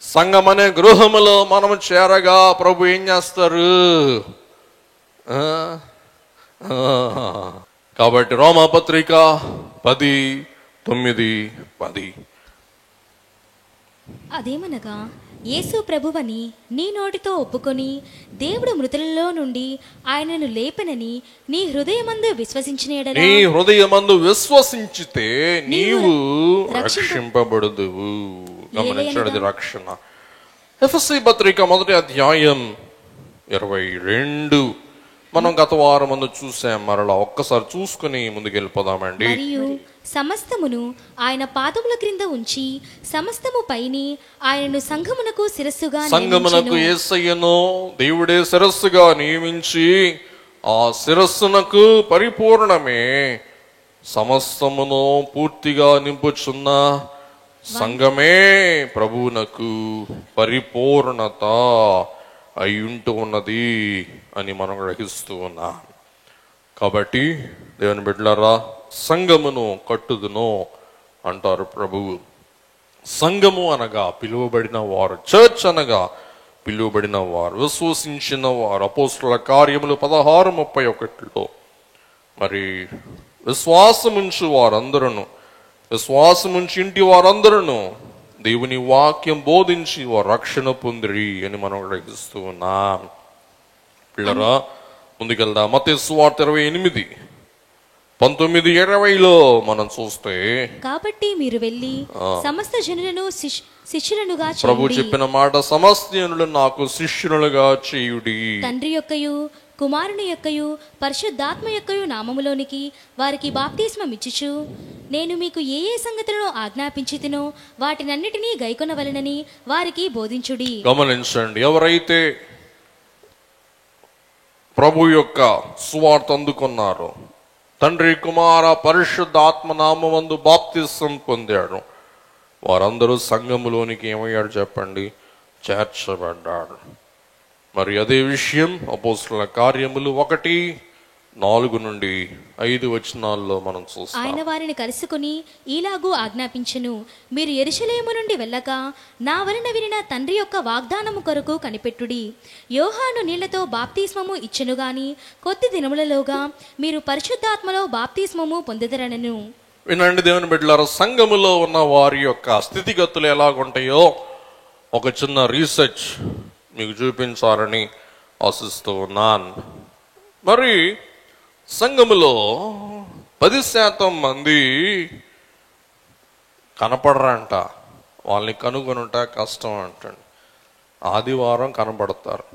సంఘం అనే గృహములో మనము చేరగా ప్రభు ఏం చేస్తారు? కాబట్టి రోమాపత్రిక 10:9-10 అదేమనగా యేసు ప్రభువని నీ నోటితో ఒప్పుకొని దేవుడు మృతులలో నుండి ఆయనను లేపెనని నీ హృదయమందు విశ్వసించితే నీవు రక్షింపబడుదువు. గమనించండి, రక్షణ. ఎఫెసీ పత్రిక 1వ అధ్యాయం 22 మనం గత వారం ముందు చూసాం. మరలా ఒక్కసారి చూసుకుని ముందుకెళ్ళిపోదామండి. మరియు సమస్తమును ఆయన పాదముల క్రింద ఉంచి సమస్తము పైని ఆయనను సంఘమునకు శిరస్సుగా సంఘమునకు యేసయ్యను దేవుడే శిరస్సుగా నియమించి ఆ శిరస్సునకు పరిపూర్ణమే సమస్తమును పూర్తిగా నింపుచున్న సంఘమే ప్రభువునకు పరిపూర్ణత అయ్యుంటూ ఉన్నది అని మనం గ్రహిస్తూ ఉన్నాం. కాబట్టి దేవుని బిడ్డలారా, సంఘమును కట్టుదును అంటారు ప్రభువు. సంఘము అనగా పిలువబడిన వారు, చర్చ్ అనగా పిలువబడిన వారు, విశ్వసించిన వారు. అపోస్తలుల కార్యములు 16:31 మరి విశ్వాసముంచు వారందరూ, విశ్వాసముంచి ఇంటి వారందరూ దేవుని వాక్యం బోధించి వారు రక్షణ పొందిరి అని మనం గ్రహిస్తూ ఉన్నాం. పిల్లరా, ముందుకెళ్దాం. మత్తయి సువార్త 28:19-20 మనం చూస్తే, కాబట్టి మీరు వెళ్ళి సమస్త జనులను శిష్యులుగా చేయుడి. ప్రభు చెప్పిన మాట, సమస్త జనులను నాకు శిష్యులుగా చేయుడి. తండ్రి యొక్కయు కుమారుని యొక్కయు పరిశుద్ధాత్మ యొక్కయు నామములోనికి వారికి బాప్తిస్మమిచ్చుచు నేను మీకు ఏ ఏ సంగతులను ఆజ్ఞాపించితినో వాటినన్నిటినీ గైకొనవలెనని వారికి బోధించుడి. గమనించండి, ఎవరైతే ప్రభు యొక్క సువార్త అందుకున్నారో, తండ్రి కుమార పరిశుద్ధాత్మ నామమందు బాప్తిసం పొందాడు, వారందరూ సంఘములోనికి ఏమయ్యాడు చెప్పండి? చేర్చబడ్డాడు. మరి అదే విషయం అపోస్తలుల కార్యములు 4 నుండి 5 వచనాల్లో మనం చూస్తాం. ఆయన వారిని కలుసుకుని ఈలాగూ ఆజ్ఞాపించెను, మీరు యెరూషలేము నుండి వెళ్ళక నా వలన వినిన తండ్రి యొక్క వాగ్దానము కొరకు కనిపెట్టుడి. యోహాను నీళ్లతో బాప్తిస్మము ఇచ్చెను గాని కొద్ది దినములలోగా మీరు పరిశుద్ధాత్మలో బాప్తిస్మము పొందెదరనెను. వినండి దేవుని బిడ్డలారా, సంఘములో ఉన్న వారి యొక్క స్థితిగతులు ఎలాగుంటాయో ఒక చిన్న రీసెర్చ్ మీకు చూపించాలని ఆశిస్తూ ఉన్నాను. మరి సంఘములో 10% మంది కనపడరంట. వాళ్ళని కనుగొనుట కష్టం అంటండి. ఆదివారం కనపడతారు,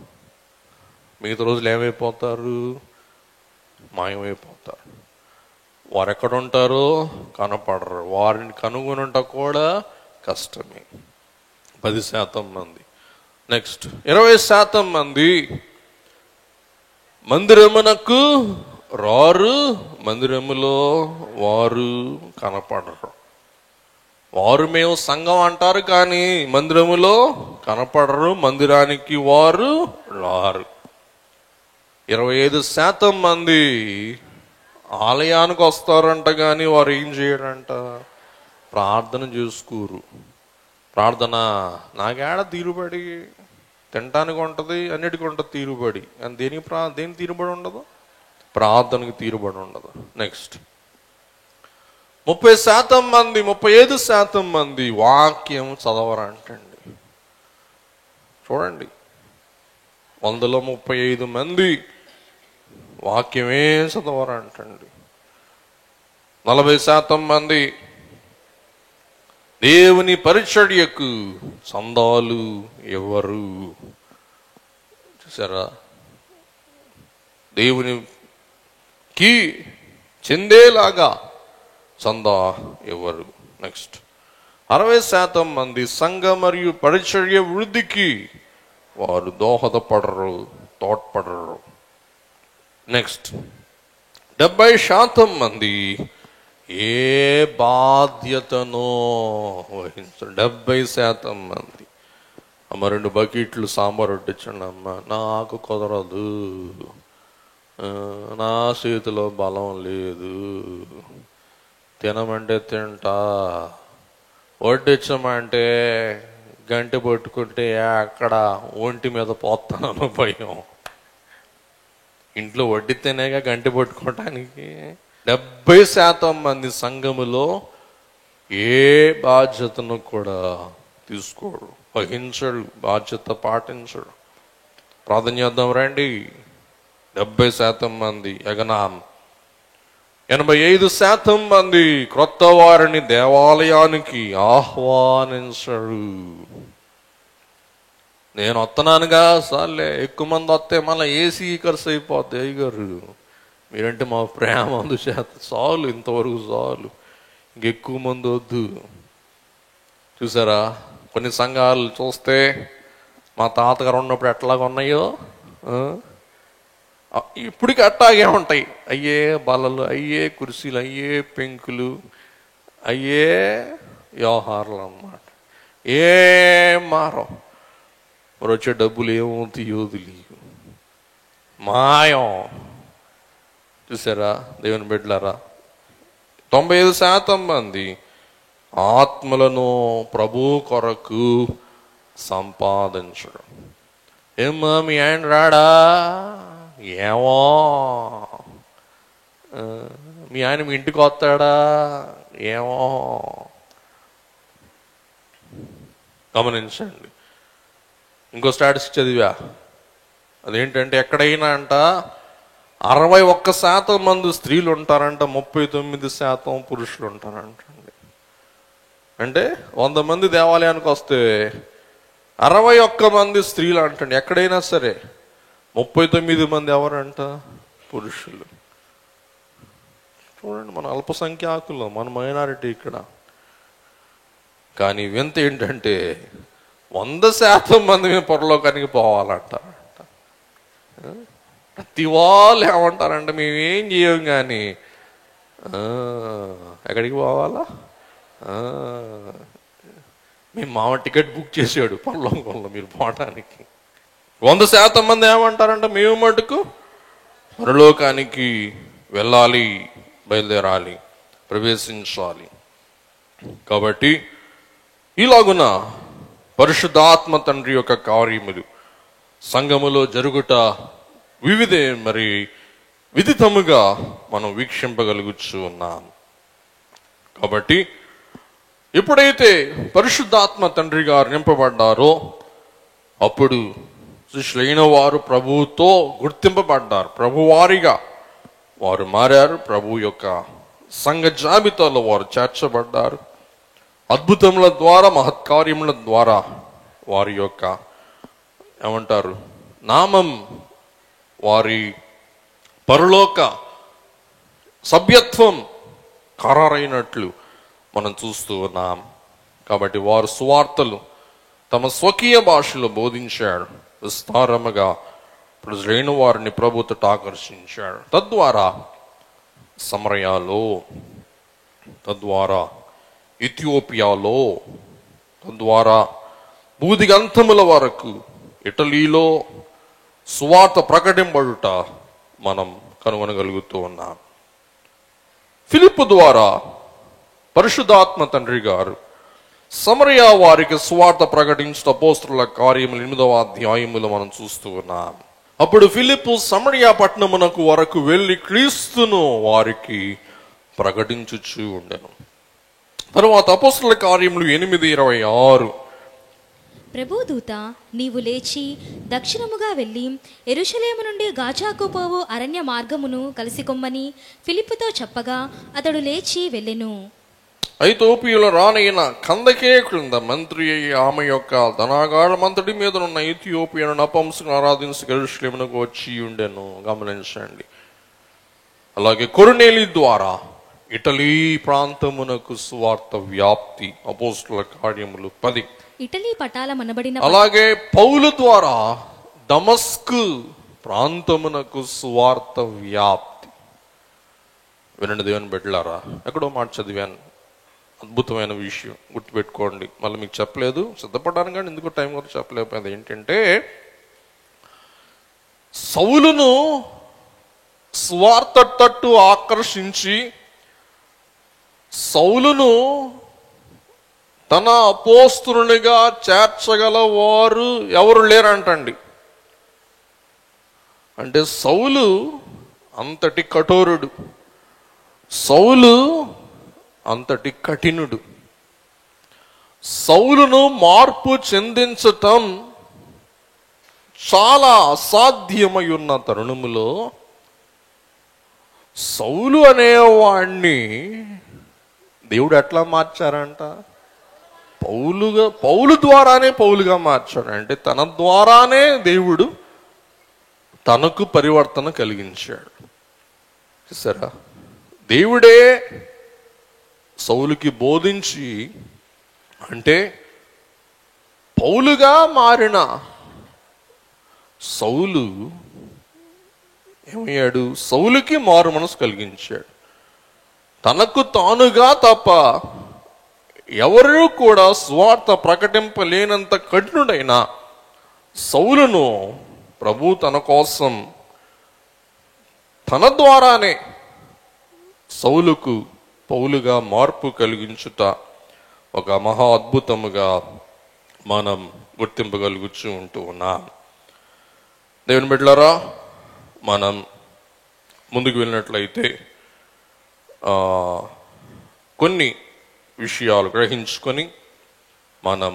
మిగతా రోజులు ఏమైపోతారు? మాయమైపోతారు. వారు ఎక్కడుంటారో కనపడరు. వారిని కనుగొనుట కూడా కష్టమే. 10% మంది. నెక్స్ట్ 20% మంది మందిరమునకు రారు, మందిరములో వారు కనపడరు. వారు మేము సంఘం అంటారు కానీ మందిరములో కనపడరు, మందిరానికి వారు రారు. 25% మంది ఆలయానికి వస్తారంట కానీ వారు ఏం చేయరంట? ప్రార్థన చేసుకోరు. ప్రార్థన నాకేడ తీరుబడి, తినటానికి ఉంటుంది, అన్నిటికీ ఉంటుంది తీరుబడి. అని దేనికి తీరుబడి ఉండదు? ప్రార్థనకి తీరుబడి ఉండదు. నెక్స్ట్ 30% మంది 35% మంది వాక్యం చదవరంటండి. చూడండి, 100లో 35 మంది వాక్యమే చదవరంటండి. 40% మంది దేవుని పరిచర్యకు చందాలు ఎవరు? చూసారా, దేవునికి చెందేలాగా చందా ఎవరు? నెక్స్ట్ 60% మంది సంఘ మరియు పరిచర్య వృద్ధికి వారు దోహదపడరు, తోడ్పడరు. నెక్స్ట్ 70% మంది ఏ బాధ్యతనో వహించరు. 70% మంది అమ్మ 2 బకెట్లు సాంబార్ వడ్డించండి అమ్మ, నాకు కుదరదు, నా చేతిలో బలం లేదు, తినమంటే తింటా, వడ్డించమంటే గంటె పట్టుకుంటే అక్కడ ఒంటి మీద పోతానని భయం. ఇంట్లో వడ్డితేనేగా గంటె పట్టుకోవటానికి. 70% మంది సంఘములో ఏ బాధ్యతను కూడా తీసుకోడు, వహించడు, బాధ్యత పాటించడు. ప్రార్థన చేద్దాం రండి. 70% మంది ఎగనాం. 85% మంది క్రొత్త వారిని దేవాలయానికి ఆహ్వానించడు. నేను వస్తున్నానుగా, సార్లే ఎక్కువ మంది వస్తే మళ్ళీ ఏసీ ఖర్చు అయిపోద్ది. అయ్యగారు మీరంటే మా ప్రేమ, అందుచేత చాలు, ఇంతవరకు చాలు, ఇంకెక్కువ మంది వద్దు. చూసారా, కొన్ని సంఘాలు చూస్తే మా తాతగారు ఉన్నప్పుడు ఎట్లాగా ఉన్నాయో ఇప్పటికి అట్టాగే ఉంటాయి. అయ్యే బల్లలు, అయ్యే కుర్చీలు, అయ్యే పెంకులు, అయ్యే వ్యవహారాలు అన్నమాట. ఏం మారం. మరి వచ్చే డబ్బులు ఏమవుతాయో తెలియదు, మాయం. చూసారా దేవుని బిడ్డలారా, 95% మంది ఆత్మలను ప్రభు కొరకు సంపాదించడం. ఏమ్మా మీ ఆయన రాడా? ఏమో. మీ ఆయన మీ ఇంటికి వస్తాడా? ఏమో. గమనించండి. ఇంకో స్టాటిస్టిక్స్ చదివా, అదేంటంటే ఎక్కడైనా అంట 61% మంది స్త్రీలు ఉంటారంట, 39% పురుషులు ఉంటారంటండి. అంటే 100 మంది దేవాలయానికి వస్తే 61 మంది స్త్రీలు అంటండి. ఎక్కడైనా సరే 39 మంది ఎవరంట? పురుషులు. చూడండి, మన అల్పసంఖ్యాకులు, మన మైనారిటీ ఇక్కడ. కానీ వింత ఏంటంటే 100% మంది మేము పరలోకానికి పోవాలంటారంట. ప్రతి వాళ్ళు ఏమంటారంటే మేమేం చేయం కానీ ఎక్కడికి పోవాలా? మేము మామ టికెట్ బుక్ చేసాడు పరలోకంలో మీరు పోవటానికి. 100% మంది ఏమంటారంట మేము మటుకు పరలోకానికి వెళ్ళాలి, బయలుదేరాలి, ప్రవేశించాలి. కాబట్టి ఇలాగున పరిశుద్ధాత్మ తండ్రి యొక్క కార్యములు సంఘములో జరుగుట విదితముగా మనం వీక్షింపగలుగుచూ ఉన్నాం. కాబట్టి ఎప్పుడైతే పరిశుద్ధాత్మ తండ్రి గారు నింపబడ్డారో అప్పుడు శిష్యులైన వారు ప్రభువుతో గుర్తింపబడ్డారు. ప్రభువారిగా వారు మారారు. ప్రభు యొక్క సంఘ జాబితాలో వారు చేర్చబడ్డారు. అద్భుతముల ద్వారా, మహత్కార్యముల ద్వారా వారి యొక్క నామం వారి పరలోక సభ్యత్వం ఖరారైనట్లు మనం చూస్తూ ఉన్నాం. కాబట్టి వారు సువార్తలు తమ స్వకీయ భాషలో బోధించాడు. విస్తారముగా ప్రజలైన వారిని ప్రభుత్వం ఆకర్షించాడు. తద్వారా సమరయాలో, తద్వారా ఇథియోపియాలో, తద్వారా బూదిగంతముల వరకు ఇటలీలో సువార్త ప్రకటింపడుట మనం కనుగొనగలుగుతూ ఉన్నాం. ఫిలిప్పు ద్వారా పరిశుద్ధాత్మ తండ్రి గారు సమరయ వారికి సువార్త ప్రకటించిన అపోస్తలుల కార్యములు 8వ అధ్యాయములో మనం చూస్తూ ఉన్నాం. అప్పుడు ఫిలిప్పు సమరయ పట్టణమునకు వరకు వెళ్ళి క్రీస్తును వారికి ప్రకటించుచూ ఉండెను. తర్వాత అపోస్తలుల కార్యములు 8:26 ప్రభుదూత నీవు లేచి దక్షిణముగా వెళ్ళి యెరూషలేము నుండి గాజాకు పోవు అరణ్య మార్గమును కలిసికొమ్మని ఫిలిప్పుతో చెప్పగా అతడు లేచి వెళ్ళెను. ఐథియోపియాలో రానైన కందకే క్రింద మంత్రి అయ్యి ఆమె యొక్క ధనాగాఢమంతటి మీద ఉన్న ఇథియోపియాను నపుంసకులను ఆరాధించి యెరూషలేమునకు వచ్చి ఉండెను. గమనించండి. అలాగే కొర్నేలి ద్వారా ఇటలీ ప్రాంతమునకు సువార్త వ్యాప్తి. అపోస్తలుల కార్యములు 10. ఇటలీ పటాలమనబడిన అలాగే పౌలు ద్వారా దమస్కు ప్రాంతమునకు సువార్త వ్యాప్తి. వినండి దేవుని బిడ్డలారా, ఎక్కడో మాట చదివాను, అద్భుతమైన విషయం గుర్తుపెట్టుకోండి. మళ్ళీ మీకు చెప్పలేదు, సిద్ధపడ్డాను కానీ ఎందుకో టైం కూడా చెప్పలేకపోయింది. ఏంటంటే సౌలును స్వార్థ తట్టు ఆకర్షించి సౌలును తన అపోస్తలునిగా చేర్చగల వారు ఎవరు లేరంటండి. అంటే సౌలు అంతటి కఠోరుడు, సౌలు అంతటి కఠినుడు. సౌలును మార్పు చెందించటం చాలా అసాధ్యమై ఉన్న తరుణములో సౌలు అనేవాణ్ణి దేవుడు ఎట్లా మార్చారంట? పౌలు ద్వారానే పౌలుగా మార్చాడు. అంటే తన ద్వారానే దేవుడు తనకు పరివర్తన కలిగించాడు. చూసారా, దేవుడే సౌలుకి బోధించి, అంటే పౌలుగా మారిన సౌలు ఏమయ్యాడు? సౌలుకి మారు మనసు కలిగించాడు. తనకు తానుగా తప్ప ఎవరు కూడా స్వార్థ ప్రకటింపలేనంత కఠినుడైన సౌలును ప్రభు తన కోసం తన ద్వారానే సౌలుకు పౌలుగా మార్పు కలిగించుట ఒక మహా అద్భుతముగా మనం గుర్తింపగలుగుతూ ఉంటూ ఉన్నాం. దేవుని బిడ్డలారా, మనం ముందుకు వెళ్ళినట్లయితే కొన్ని విషయాలు గ్రహించుకొని మనం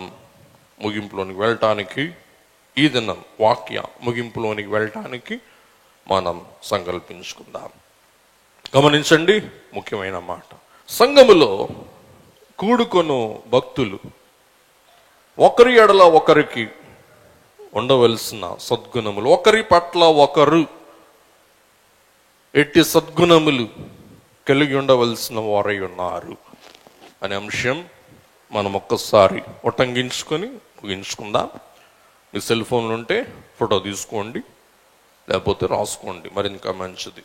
ముగింపులోనికి వెళ్ళటానికి, ఈ దినం వాక్య ముగింపులోనికి వెళ్ళటానికి మనం సంకల్పించుకుందాం. గమనించండి, ముఖ్యమైన మాట. సంఘములో కూడుకొను భక్తులు ఒకరి ఎడల ఒకరికి ఉండవలసిన సద్గుణములు, ఒకరి పట్ల ఒకరు ఎట్టి సద్గుణములు కలిగి ఉండవలసిన వారై ఉన్నారు అనే అంశం మనం ఒక్కసారి ఉటంకించుకొని ముగించుకుందాం. మీ సెల్ ఫోన్లు ఉంటే ఫోటో తీసుకోండి, లేకపోతే రాసుకోండి, మరి ఇంకా మంచిది.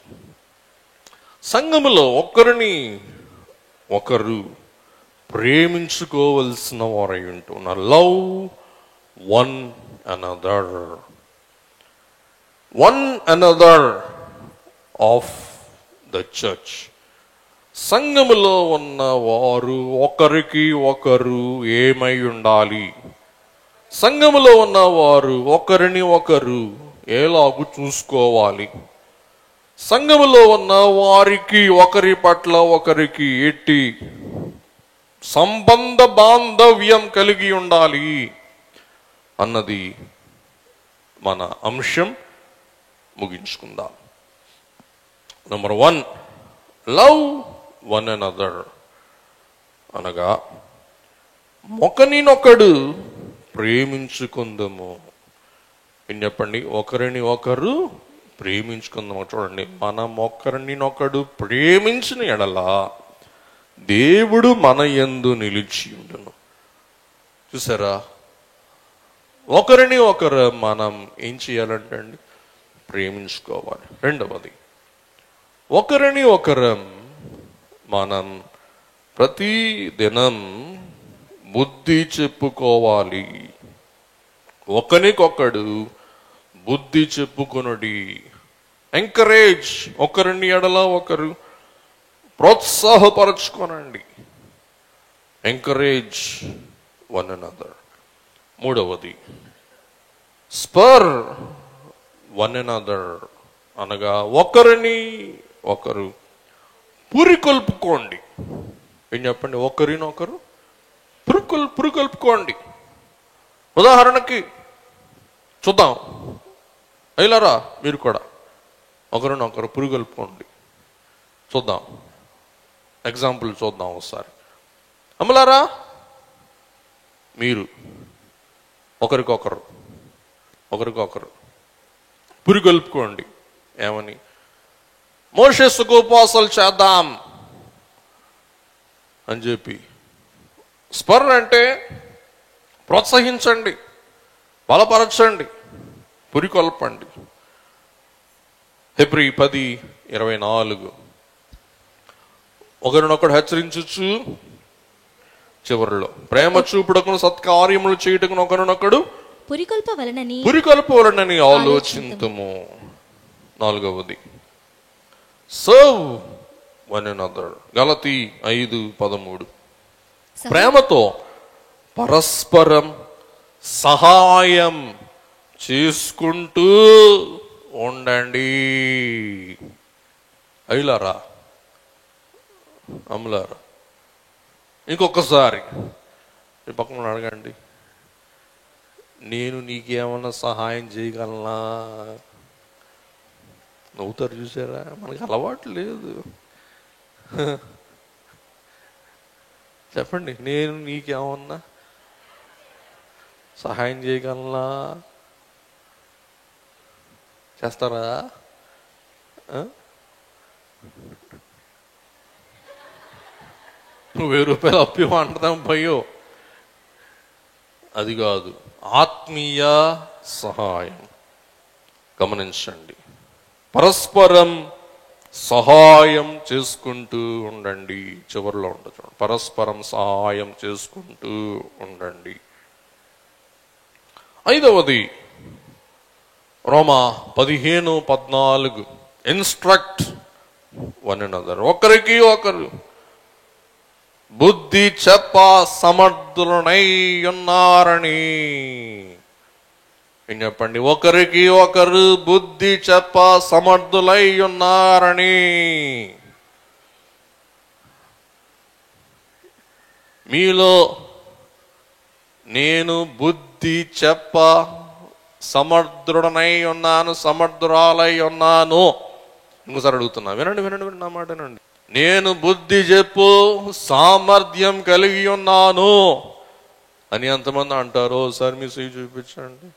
సంఘములో ఒకరిని ఒకరు ప్రేమించుకోవలసిన వారై ఉంటున్నారు. Love one another. One another of the church. సంఘములో ఉన్న వారు ఒకరికి ఒకరు ఏమై ఉండాలి? సంఘములో ఉన్న వారు ఒకరిని ఒకరు ఎలాగూ చూసుకోవాలి? సంఘములో ఉన్న వారికి ఒకరి పట్ల ఒకరికి ఎట్టి సంబంధ బాంధవ్యం కలిగి ఉండాలి అన్నది మన అంశం. ముగించుకుందాం. నంబర్ 1, లవ్ వన్ అనదర్ అనగా ఒకరినొకడు ప్రేమించుకుందాము. ఏం చెప్పండి? ఒకరిని ఒకరు ప్రేమించుకుందాము. చూడండి, మనం ఒకరినొకడు ప్రేమించిన ఎడల దేవుడు మన యందు నిలిచి ఉండును. చూసారా? ఒకరిని ఒకరు మనం ఏం చేయాలంటే అండి, ప్రేమించుకోవాలి. రెండవది, ఒకరిని ఒకరం మనం ప్రతి దినం బుద్ధి చెప్పుకోవాలి. ఒకరికొకడు బుద్ధి చెప్పుకొనుడి. ఎంకరేజ్, ఒకరిని ఎడల ఒకరు ప్రోత్సాహపరచుకోనండి. Encourage one another. మూడవది, స్పర్ వన్ అనదర్ అనగా ఒకరిని ఒకరు పురికొల్పుకోండి. ఏం చెప్పండి? ఒకరినొకరు పురికొల్పుకోండి. ఉదాహరణకి చూద్దాం, అయిలారా మీరు కూడా ఒకరినొకరు పురికొల్పుకోండి. చూద్దాం, ఎగ్జాంపుల్ చూద్దాం ఒకసారి. అమ్మలారా, మీరు ఒకరికొకరు పురికొల్పుకోండి. ఏమని? మోషే సుఖోపవాసాలు చేద్దాం అని చెప్పి. స్పర్ అంటే ప్రోత్సహించండి, బలపరచండి, పురికొల్పండి. హెబ్రీ 10:24 ఒకరినొకడు హెచ్చరించుచు చివరిలో ప్రేమ చూపుటకును సత్కార్యములు చేయుటకును ఒకరినొకడు పురికొల్పవలనని ఆలోచింతుము. నాలుగవది, సర్వ్ వన్ అనదర్. గలతీ 5:13 ప్రేమతో పరస్పరం సహాయం చేసుకుంటూ ఉండండి. అయిలారా, అమ్ములారా, ఇంకొకసారి మీ పక్కన అడగండి, నేను నీకేమన్నా సహాయం చేయగలనా? నవ్వుతారు. చూసారా? మనకి అలవాటు లేదు. చెప్పండి, నేను నీకేమన్నా సహాయం చేయగలనా? చేస్తారా? నువ్వు 1000 రూపాయలు అప్పు అంటాం భయో. అది కాదు, ఆత్మీయ సహాయం. గమనించండి, పరస్పరం సహాయం చేసుకుంటూ ఉండండి. చివరిలో ఉండదు, పరస్పరం సహాయం చేసుకుంటూ ఉండండి. ఐదవది, రోమా 15:14 ఇన్స్ట్రక్ట్ వన్ అనదర్. ఒకరికి ఒకరు బుద్ధి చెప్ప సమర్థులనై ఉన్నారని. ఏం చెప్పండి? ఒకరికి ఒకరు బుద్ధి చెప్ప సమర్థులై ఉన్నారని. మీలో నేను బుద్ధి చెప్ప సమర్థుడనై ఉన్నాను, సమర్థురాలై ఉన్నాను. ఇంకోసారి అడుగుతున్నా, వినండి నా మాట వినండి. నేను బుద్ధి చెప్పు సామర్థ్యం కలిగి ఉన్నాను అని ఎంతమంది అంటారో ఒకసారి మీ సై చూపించండి.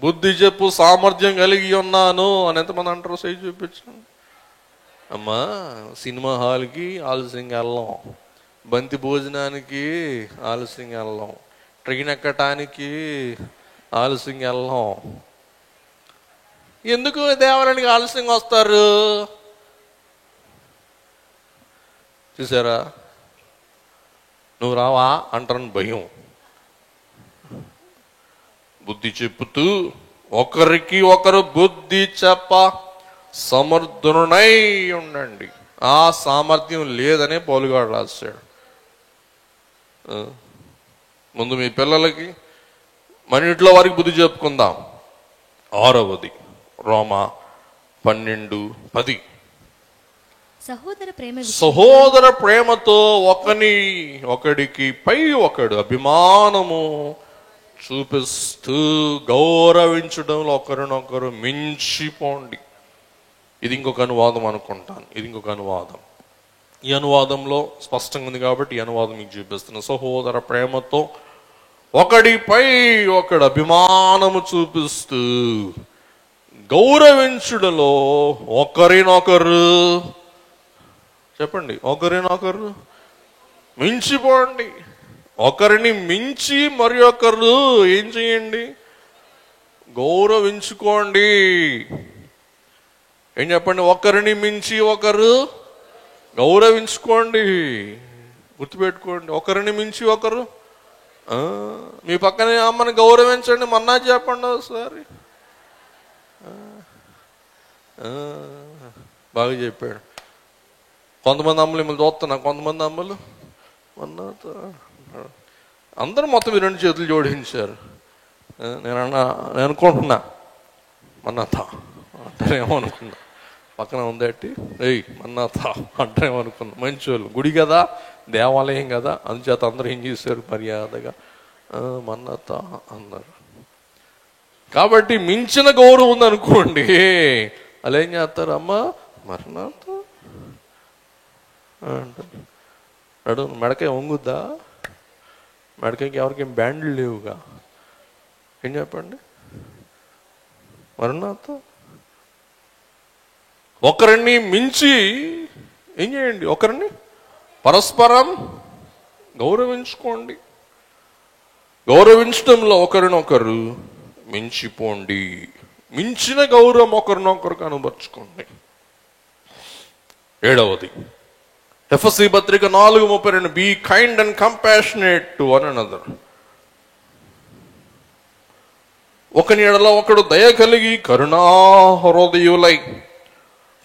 బుద్ధి చెప్పు సామర్థ్యం కలిగి ఉన్నాను అని ఎంతమంది అంటారో సై చూపించండి. అమ్మా, సినిమా హాల్కి ఆలస్యంగా వెళ్ళాం, బంతి భోజనానికి ఆలస్యంగా వెళ్ళాం, ట్రైన్ ఎక్కటానికి ఆలస్యంగా వెళ్ళాం. ఎందుకు దేవాలయానికి ఆలస్యంగా వస్తారు? చూసారా? నువ్వు రావా అంటారని భయం. బుద్ధి చెప్పుతూ ఒకరికి ఒకరు బుద్ధి చెప్ప సమర్థునై ఉండండి. ఆ సామర్థ్యం లేదనే పౌలుగాడు రాశాడు. ముందు మీ పిల్లలకి మన ఇంట్లో వారికి బుద్ధి చెప్పుకుందాం. 6వది రోమా 12:10. సహోదర ప్రేమతో ఒకడికి పై ఒకడు అభిమానము చూపిస్తూ గౌరవించడంలో ఒకరినొకరు మించిపోండి. ఇది ఇంకొక అనువాదం అనుకుంటాను. ఇది ఇంకొక అనువాదం. ఈ అనువాదంలో స్పష్టంగా ఉంది కాబట్టి ఈ అనువాదం మీకు చూపిస్తున్నాను. సహోదర ప్రేమతో ఒకడిపై ఒకడు అభిమానము చూపిస్తూ గౌరవించుడలో ఒకరినొకరు, చెప్పండి, ఒకరినొకరు మించిపోండి. ఒకరిని మించి మరి ఒకరు ఏం చేయండి? గౌరవించుకోండి. ఏం చెప్పండి? ఒకరిని మించి ఒకరు గౌరవించుకోండి. గుర్తుపెట్టుకోండి, ఒకరిని మించి ఒకరు. మీ పక్కనే అమ్మని గౌరవించండి. మన్నా చెప్పండి ఒకసారి. బాగా చెప్పాడు. కొంతమంది అమ్మలు మిమ్మల్ని చూస్తున్నా, కొంతమంది అమ్మలు మన్నాత అందరూ మొత్తం 2 చేతులు జోడించారు. నేను అనుకుంటున్నా మన్నాత అంటారేమో అనుకున్నా. పక్కన ఉందేటి ఏయ్ మన్నాత అంటారేమో అనుకున్నా. మంచి వాళ్ళు, గుడి కదా, దేవాలయం కదా, అందుచేత అందరూ ఏం చేశారు? మర్యాదగా మన్నాత అన్నారు. కాబట్టి మించిన గౌరవం ఉందనుకోండి, అలా ఏం చేస్తారు? అమ్మా మన్నాత అంటారు. మెడకాయ వంగుద్దా? మెడకాయకి ఎవరికేం బ్యాండ్లు లేవుగా. ఏం చెప్పండి? మరణాత ఒకరిని మించి ఏం చేయండి? ఒకరిని పరస్పరం గౌరవించుకోండి. గౌరవించడంలో ఒకరినొకరు మించిపోండి. మించిన గౌరవం ఒకరినొకరు కనబరుచుకోండి. 7వది ఎఫెసీ పత్రిక 4:32. Be kind and compassionate to one another. ఒకని ఎడల ఒకడు దయ కలిగి కరుణాహృదయులై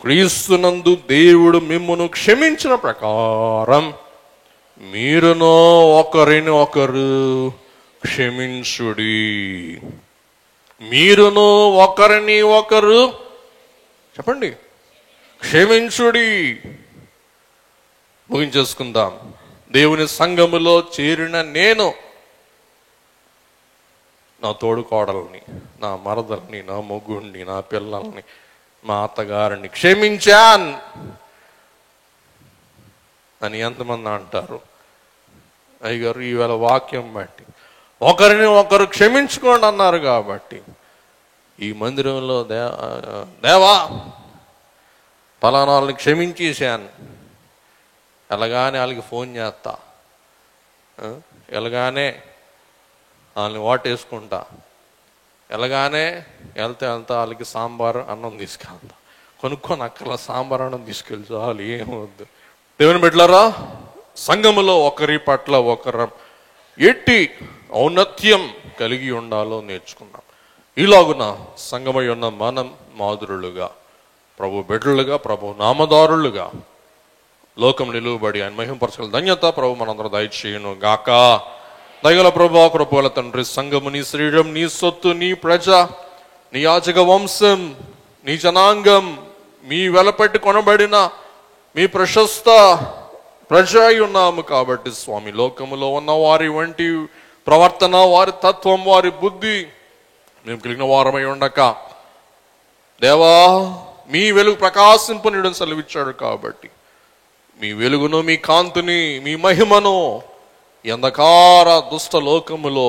క్రీస్తునందు దేవుడు మిమ్మును క్షమించిన ప్రకారం మీరును ఒకరిని ఒకరు క్షమించుడి. మీరును ఒకరిని ఒకరు చెప్పండి క్షమించుడి. ముగించేసుకుందాం. దేవుని సంఘములో చేరిన నేను నా తోడుకోడల్ని, నా మరదల్ని, నా మొగుడిని, నా పిల్లల్ని, మా అత్తగారిని క్షమించాన్ అని ఎంతమంది అంటారు? అయ్యగారు ఈవేళ వాక్యం బట్టి ఒకరిని ఒకరు క్షమించుకోండి అన్నారు కాబట్టి ఈ మందిరంలో దేవా ఫలానా వాళ్ళని క్షమించేశాను, ఎలాగానే వాళ్ళకి ఫోన్ చేస్తా, ఎలాగానే వాళ్ళని వాటేసుకుంటా, ఎలాగానే వెళ్తే వాళ్ళకి సాంబార్ అన్నం తీసుకెళ్తా, కొనుక్కొని అక్కడ సాంబార్ అన్నం తీసుకెళ్ళి చాలు, ఏమవద్దు. దేవుని బిడ్డలారా, సంఘములో ఒకరి పట్ల ఒకరం ఎట్టి ఔన్నత్యం కలిగి ఉండాలో నేర్చుకున్నాం. ఈలాగున సంఘమై ఉన్న మనం మాధురులుగా, ప్రభు బిడ్డలుగా, ప్రభు నామదారులుగా లోకం నిలువబడి ఆయన మహిమపరచగల ధన్యత ప్రభు మనందరూ దయచేయును గాక. దయగల ప్రభు, కృపగల తండ్రి, సంఘము నీ శరీరం, నీ సొత్తు, నీ ప్రజ, నీ యాజక వంశం, నీ జనాంగం, మీ వెలపెట్టి కొనబడిన మీ ప్రశస్త ప్రజ అయి ఉన్నాము కాబట్టి స్వామి, లోకములో ఉన్న వారి వంటి ప్రవర్తన, వారి తత్వం, వారి బుద్ధి మేము కలిగిన వారమై ఉండక దేవా మీ వెలుగు ప్రకాశింపనీయడం సెలవిచ్చాడు కాబట్టి మీ వెలుగును, మీ కాంతిని, మీ మహిమను ఈ అంధకార దుష్ట లోకములో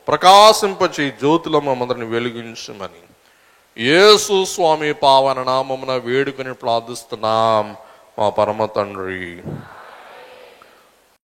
ప్రకాశింపచే జ్యోతుల మమ్మల్ని వెలిగించమని యేసు స్వామి పావన నామమున వేడుకొని ప్రార్థిస్తున్నాం మా పరమ తండ్రి.